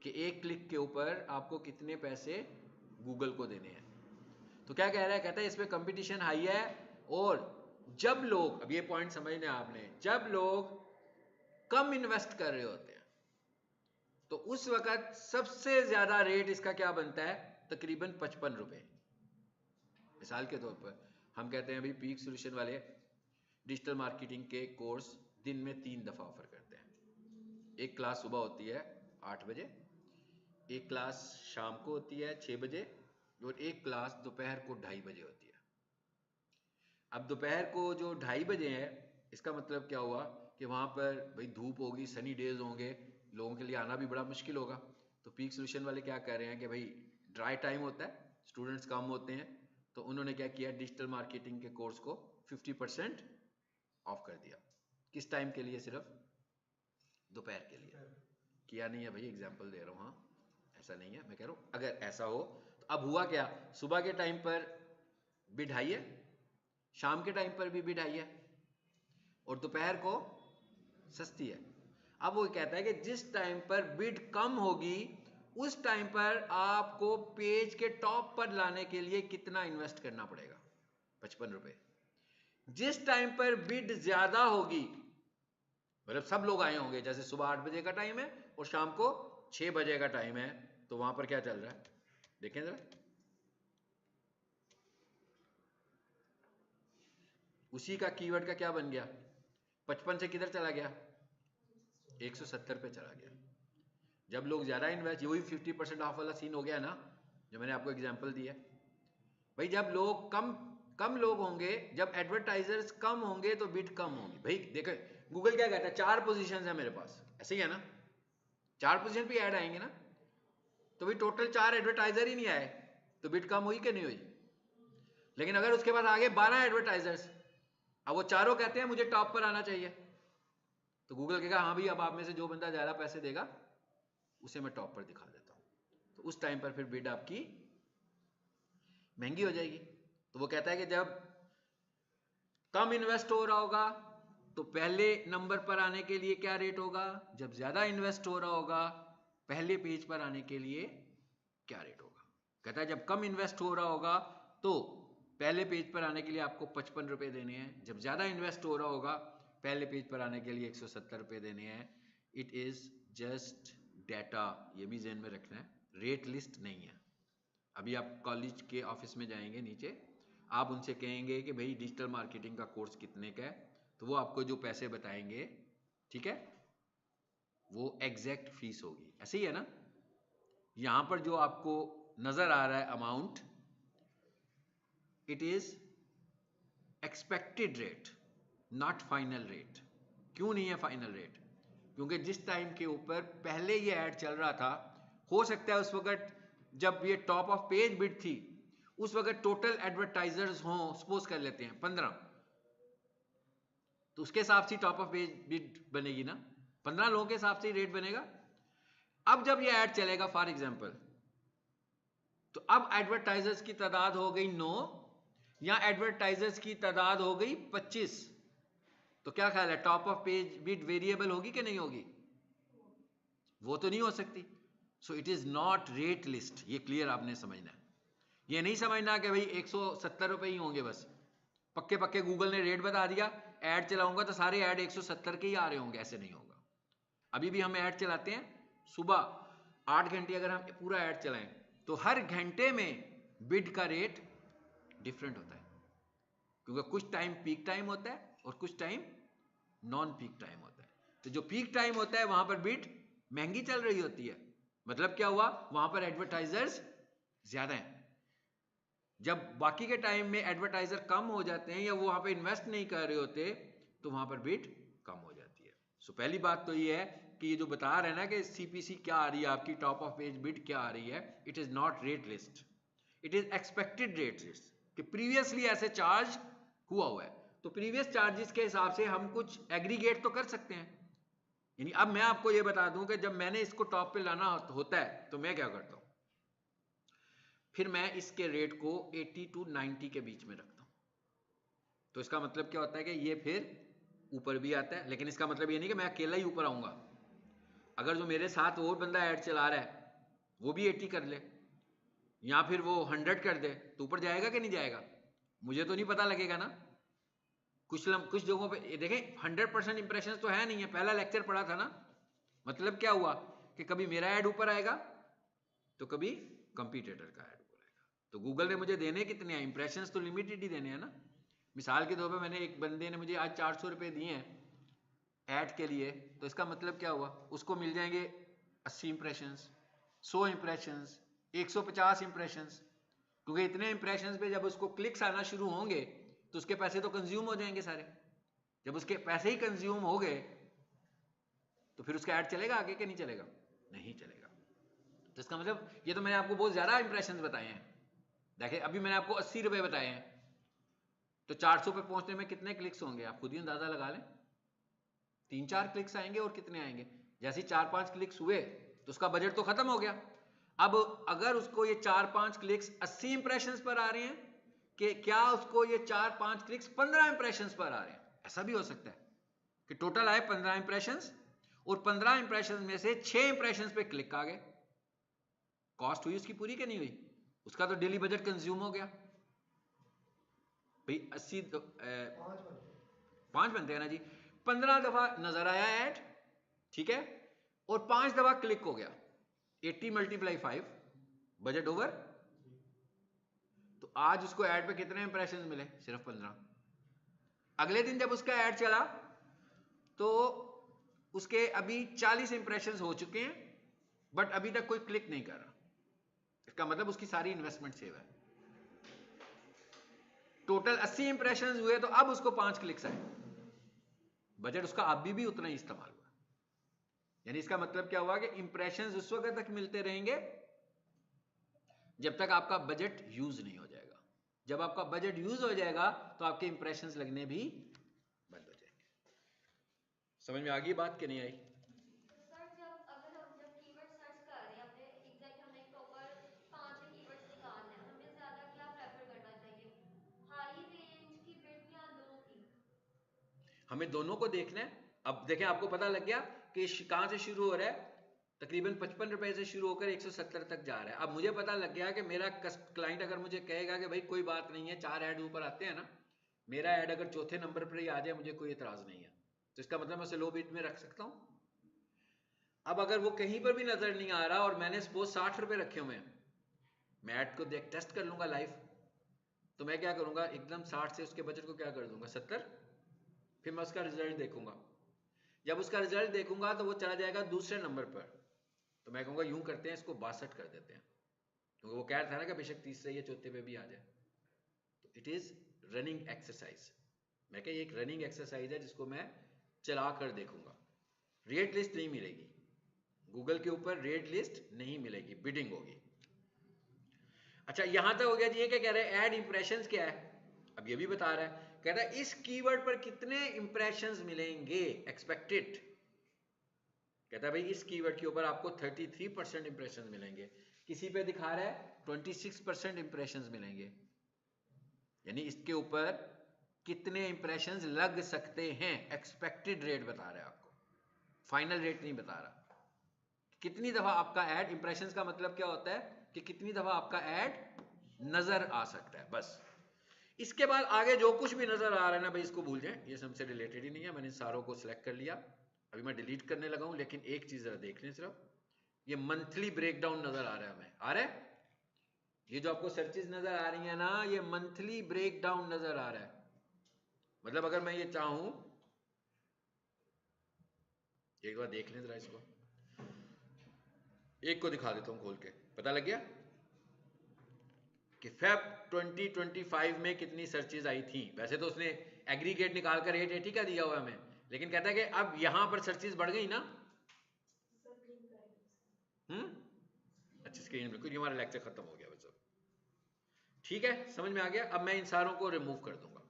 कि एक क्लिक के ऊपर आपको कितने पैसे गूगल को देने हैं। तो क्या कह रहा है, कहता है इसमें कंपटीशन हाई है, और जब लोग, अब ये पॉइंट समझने आपने, जब लोग कम इन्वेस्ट कर रहे होते हैं तो उस वक्त सबसे ज्यादा रेट इसका क्या बनता है, तकरीबन 55 रुपए। मिसाल के तौर पर हम कहते हैं अभी पीक सॉल्यूशन वाले डिजिटल मार्केटिंग के कोर्स दिन में 3 दफा ऑफर करते हैं। एक क्लास सुबह होती है 8 बजे, एक क्लास शाम को होती है 6 बजे, और एक क्लास दोपहर को 2:30 बजे होती है। अब दोपहर को जो 2:30 बजे है, इसका मतलब क्या हुआ कि वहाँ पर भाई धूप होगी, सनी डेज होंगे, लोगों के लिए आना भी बड़ा मुश्किल होगा। तो पीक सोल्यूशन वाले क्या कर रहे हैं कि भाई ड्राई टाइम होता है, स्टूडेंट्स कम होते हैं, तो उन्होंने क्या किया, डिजिटल मार्केटिंग के कोर्स को 50% ऑफ कर दिया। किस टाइम के लिए? सिर्फ दोपहर के लिए। किया नहीं है भाई, एग्जाम्पल दे रहा हूँ, हाँ ऐसा नहीं है, मैं कह रहा हूँ अगर ऐसा हो तो। अब हुआ क्या, सुबह के टाइम पर बिड हाई है, शाम के टाइम पर भी बिड हाई है, और दोपहर को सस्ती है। अब वो कहता है कि जिस टाइम पर बिड कम होगी उस टाइम पर आपको पेज के टॉप पर लाने के लिए कितना इन्वेस्ट करना पड़ेगा? 55 रुपए। जिस टाइम पर बिड ज्यादा होगी, मतलब सब लोग आए होंगे, जैसे सुबह 8 बजे का टाइम है और शाम को 6 बजे का टाइम है, तो वहां पर क्या चल रहा है देखें जरा। उसी का कीवर्ड का क्या बन गया, 55 से किधर चला गया, 170 पे चला गया। जब लोग ज्यादा इन्वेस्ट, वही 50% ऑफ वाला सीन हो गया ना, जो मैंने आपको एग्जांपल दिया। भाई जब लोग कम लोग होंगे, जब एडवर्टाइजर्स कम होंगे तो बिड कम होगी। भाई देखो गूगल क्या कहता है, 4 पोजीशन है मेरे पास, ऐसे ही है ना, 4 पोजीशन पे ऐड आएंगे ना, तो भाई टोटल 4 एडवर्टाइजर ही नहीं आए तो बिड कम हुई कि नहीं हुई? लेकिन अगर उसके बाद आगे 12 एडवर्टाइजर्स, अब वो चारों कहते हैं मुझे टॉप पर आना चाहिए, तो गूगल कहेगा हाँ भाई अब आप में से जो बंदा ज्यादा पैसे देगा उसे मैं टॉप पर दिखा देता हूं। तो उस टाइम पर फिर बिड आपकी महंगी हो जाएगी। तो वो कहता है कि जब कम इन्वेस्ट हो रहा होगा तो पहले नंबर पर आने के लिए क्या रेट होगा, जब ज्यादा इन्वेस्ट हो रहा होगा पहले पेज पर आने के लिए क्या रेट होगा। कहता है जब कम इन्वेस्ट हो रहा होगा तो पहले पेज पर आने के लिए आपको 55 रुपए देने हैं, जब ज्यादा इन्वेस्ट हो रहा होगा पहले पेज पर आने के लिए 170 रुपए देने हैं। इट इज जस्ट डेटा, ये भी ध्यान में रखना है, रेट लिस्ट नहीं है। अभी आप कॉलेज के ऑफिस में जाएंगे नीचे, आप उनसे कहेंगे कि भाई डिजिटल मार्केटिंग का कोर्स कितने का है, तो वो आपको जो पैसे बताएंगे, ठीक है, वो एग्जैक्ट फीस होगी। ऐसे ही है ना, यहां पर जो आपको नजर आ रहा है amount, it is expected rate not final rate. क्यों नहीं है फाइनल रेट? क्योंकि जिस टाइम के ऊपर पहले ये ऐड चल रहा था, हो सकता है उस वक्त जब ये टॉप ऑफ पेज बिड थी उस वक्त टोटल एडवर्टाइजर्स हों, सपोज कर लेते हैं 15, तो उसके हिसाब से टॉप ऑफ पेज बिड बनेगी ना, 15 लोगों के हिसाब से रेट बनेगा। अब जब ये ऐड चलेगा फॉर एग्जांपल, तो अब एडवर्टाइजर्स की तादाद हो गई 9 या एडवर्टाइजर्स की तादाद हो गई 25, तो क्या ख्याल है top of page bid variable होगी कि नहीं होगी? वो तो नहीं हो सकती। So it is not rate list, ये क्लियर आपने समझना है। ये नहीं समझना कि भाई 170 रुपए ही होंगे बस, पक्के पक्के गूगल ने रेट बता दिया, ऐड चलाऊंगा तो सारे ऐड 170 के ही आ रहे होंगे, ऐसे नहीं होगा। अभी भी हम ऐड चलाते हैं, सुबह 8 घंटे अगर हम पूरा ऐड चलाएं तो हर घंटे में बिड का रेट डिफरेंट होता है, क्योंकि कुछ टाइम पीक टाइम होता है और कुछ टाइम नॉन पीक टाइम होता है। तो जो पीक टाइम होता है वहां पर बिड महंगी चल रही होती है, मतलब क्या हुआ, वहां पर एडवर्टाइजर्स ज्यादा हैं। जब बाकी के टाइम में एडवर्टाइजर कम हो जाते हैं या वो वहां पे इन्वेस्ट नहीं कर रहे होते तो वहां पर बिड कम हो जाती है। सो पहली बात तो ये है कि ये जो बता रहे हैं ना कि सीपीसी क्या आ रही है आपकी, टॉप ऑफ पेज बिड क्या आ रही है, it is not rate list, it is expected rate list, कि प्रीवियसली ऐसे चार्ज हुआ है। तो प्रीवियस चार्जेस के हिसाब से हम कुछ एग्रीगेट तो कर सकते हैं। यानी अब मैं आपको ये बता दूं कि जब मैंने इसको टॉप पे लाना होता है तो मैं क्या करता हूं, फिर मैं इसके रेट को 80 to 90 के बीच में रखता हूं। तो इसका मतलब क्या होता है कि ये फिर ऊपर भी आता है, लेकिन इसका मतलब ये नहीं कि मैं अकेला ही ऊपर आऊंगा। अगर जो मेरे साथ और बंदा ऐड चला रहा है वो भी 80 कर ले या फिर वो 100 कर दे तो ऊपर जाएगा कि नहीं जाएगा, मुझे तो नहीं पता लगेगा ना। कुछ जगहों पे देखें 100% इंप्रेशन तो है नहीं है, पहला लेक्चर पढ़ा था ना, मतलब क्या हुआ कि कभी मेरा ऐड ऊपर आएगा तो कभी कंपटीटर का ऐड ऊपर आएगा। तो गूगल ने मुझे देने कितने हैं, इंप्रेशंस तो लिमिटेड ही देने हैं ना। मिसाल के तौर पे मैंने एक बंदे ने मुझे आज 400 रुपए दिए हैं ऐड के लिए, तो इसका मतलब क्या हुआ, उसको मिल जाएंगे 80 इंप्रेशंस, 100 इंप्रेशंस, 150 इंप्रेशंस। क्योंकि इतने इंप्रेशंस पे जब उसको क्लिक्स आना शुरू होंगे तो उसके पैसे तो कंज्यूम हो जाएंगे सारे। जब उसके पैसे ही कंज्यूम हो गए तो फिर उसका ऐड चलेगा आगे कि नहीं चलेगा? नहीं चलेगा। तो इसका मतलब ये तो मैंने आपको बहुत ज्यादा इंप्रेशंस बताए हैं। देखिए अभी मैंने आपको 80 रुपए बताए हैं, तो 400 पे पहुंचने में कितने क्लिक्स होंगे आप खुद ही अंदाजा लगा लें। 3-4 क्लिक्स आएंगे और कितने आएंगे? जैसे 4-5 क्लिक्स हुए तो उसका बजट तो खत्म हो गया। अब अगर उसको ये 4-5 क्लिक्स 80 इंप्रेशंस पर आ रहे हैं कि क्या उसको ये 4-5 क्लिक्स 15 इंप्रेशंस पर आ रहे हैं? ऐसा भी हो सकता है कि टोटल आए 15 इंप्रेशंस और 15 इंप्रेशंस में से 6 इंप्रेशंस पे क्लिक आ गए। कॉस्ट हुई उसकी पूरी कि नहीं हुई? उसका तो डेली बजट कंज्यूम हो गया भाई। 80 5 बनते हैं ना जी। 15 दफा नजर आया ऐड, ठीक है, और 5 दफा क्लिक हो गया। 80 × 5 बजट ओवर। तो आज उसको ऐड पे कितने इंप्रेशंस मिले? सिर्फ 15। अगले दिन जब उसका ऐड चला तो उसके अभी 40 इंप्रेशंस हो चुके हैं, बट अभी तक कोई क्लिक नहीं कर रहा। इसका मतलब उसकी सारी इन्वेस्टमेंट सेव है। टोटल 80 इंप्रेशंस हुए तो अब उसको 5 क्लिक्स आए, बजट उसका अभी भी उतना ही इस्तेमाल हुआ। यानी इसका मतलब क्या हुआ कि इंप्रेशंस उस वक्त तक मिलते रहेंगे जब तक आपका बजट यूज नहीं हो जाएगा। जब आपका बजट यूज हो जाएगा तो आपके इंप्रेशंस लगने भी बंद हो जाएंगे। समझ में आ गई बात कि नहीं आई? सर जब कीवर्ड सर्च कर रहे हैं, हमने एग्जैक्ट हमें प्रॉपर 5 कीवर्ड्स निकालने हैं, हमें ज्यादा क्या प्रेफर करना चाहिए, हाई रेंज की बिड या लो की? हमें दोनों को देखना है। अब देखें, आपको पता लग गया कि कहां से शुरू हो रहा है, तकरीबन 55 रुपए से शुरू होकर 170 तक जा रहा है। अब मुझे पता लग गया कि मेरा क्लाइंट अगर मुझे कहेगा कि भाई कोई बात नहीं है, 4 ऐड ऊपर आते हैं ना, मेरा ऐड अगर चौथे नंबर पर ही आ जाए मुझे कोई एतराज नहीं है, तो इसका मतलब मैं उसे लो बिड में रख सकता हूं। अब अगर वो कहीं पर भी नजर नहीं आ रहा और मैंने सपोज 60 रुपए रखे हुए हैं, मैं ऐड को देख टेस्ट कर लूंगा लाइव, तो मैं क्या करूंगा, एकदम 60 से उसके बजट को क्या कर दूंगा 70, फिर मैं उसका रिजल्ट देखूंगा। जब उसका रिजल्ट देखूंगा तो वो चला जाएगा दूसरे नंबर पर, तो मैं कहूंगा यूं करते हैं इसको 62 कर देते हैं, क्योंकि वो कह रहा था ना कि बेशक तीसरे या चौथे पे भी आ जाए। तो इट इज रनिंग एक्सरसाइज। मैं कह, एक रनिंग एक्सरसाइज है जिसको मैं चला कर देखूंगा। रेट लिस्ट नहीं मिलेगी गूगल के ऊपर, रेट लिस्ट नहीं मिलेगी, बिडिंग होगी। अच्छा, यहां तक हो गया जी। ये क्या कह रहे हैं, ऐड इंप्रेशंस क्या है, अब ये भी बता रहा है। कह रहा है इस कीवर्ड पर कितने इंप्रेशंस मिलेंगे एक्सपेक्टेड। कहता है भाई इस कीवर्ड के ऊपर आपको 33% इंप्रेशंस मिलेंगे, किसी पे दिखा रहा है 26% इंप्रेशंस मिलेंगे। यानी इसके ऊपर कितने इंप्रेशंस लग सकते हैं, एक्सपेक्टेड रेट बता रहा है आपको, फाइनल रेट नहीं बता रहा। कितनी दफा आपका ऐड, इंप्रेशंस का मतलब क्या होता है कि कितनी दफा आपका ऐड नजर आ सकता है, बस। इसके बाद आगे जो कुछ भी नजर आ रहा है ना भाई, इसको भूल जाएं, ये हमसे रिलेटेड ही नहीं है। मैंने सारों को सिलेक्ट कर लिया, अभी मैं डिलीट करने लगा हूं। लेकिन एक चीज जरा देख लें, सिर्फ ये मंथली ब्रेकडाउन नजर आ रहा है हमें, आ रहा है? ये जो आपको सर्चेज नजर आ रही है ना, ये मंथली ब्रेकडाउन नजर आ रहा है। मतलब अगर मैं ये चाहूं, एक बार देख लें जरा इसको, एक को दिखा देता हूं खोल के, पता लग गया कि फेब 2025 में कितनी सर्चेज आई थी। वैसे तो उसने एग्रीगेट निकाल कर रेट 80 का दिया हुआ है हमें, लेकिन कहता है कि अब यहां पर सर्चेज बढ़ गई ना। अच्छा, स्क्रीन बिल्कुल, हमारा लेक्चर खत्म हो गया बस। ठीक है, समझ में आ गया। अब मैं इन सारों को रिमूव कर दूंगा।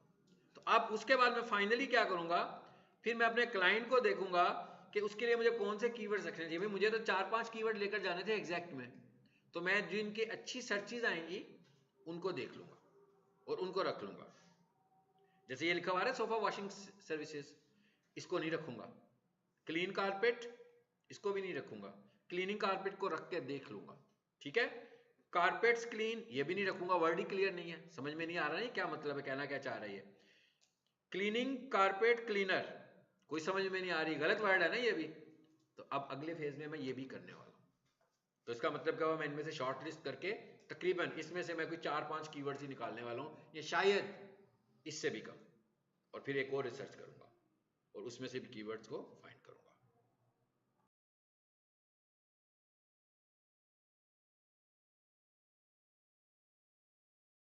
तो अब उसके बाद मैं फाइनली क्या करूंगा, फिर मैं अपने क्लाइंट को देखूंगा कि उसके लिए मुझे कौन से कीवर्ड्स रखने चाहिए। मुझे तो 4-5 कीवर्ड लेकर जाने थे एग्जैक्ट में, तो मैं जिनकी अच्छी सर्चेज आएंगी उनको देख लूंगा और उनको रख लूंगा। जैसे ये लिखा हुआ है सोफा वॉशिंग सर्विसेज, इसको नहीं रखूंगा। क्लीन कारपेट, इसको भी नहीं रखूंगा। क्लीनिंग कारपेट को रख के देख लूंगा, ठीक है। कारपेट्स क्लीन, ये भी नहीं रखूंगा, वर्ड ही क्लियर नहीं है, समझ में नहीं आ रहा है क्या मतलब है, कहना क्या चाह रही है। क्लीनिंग कारपेट क्लीनर, कोई समझ में नहीं आ रही, गलत वर्ड है ना ये भी। तो अब अगले फेज में मैं ये भी करने वाला हूं। तो इसका मतलब क्या हुआ, मैं इनमें से शॉर्ट लिस्ट करके तकरीबन इसमें से मैं कोई 4-5 कीवर्ड्स ही निकालने वाला हूं, या शायद इससे भी कम, और फिर एक और रिसर्च करूंगा और उसमें से भी कीवर्ड्स को फाइंड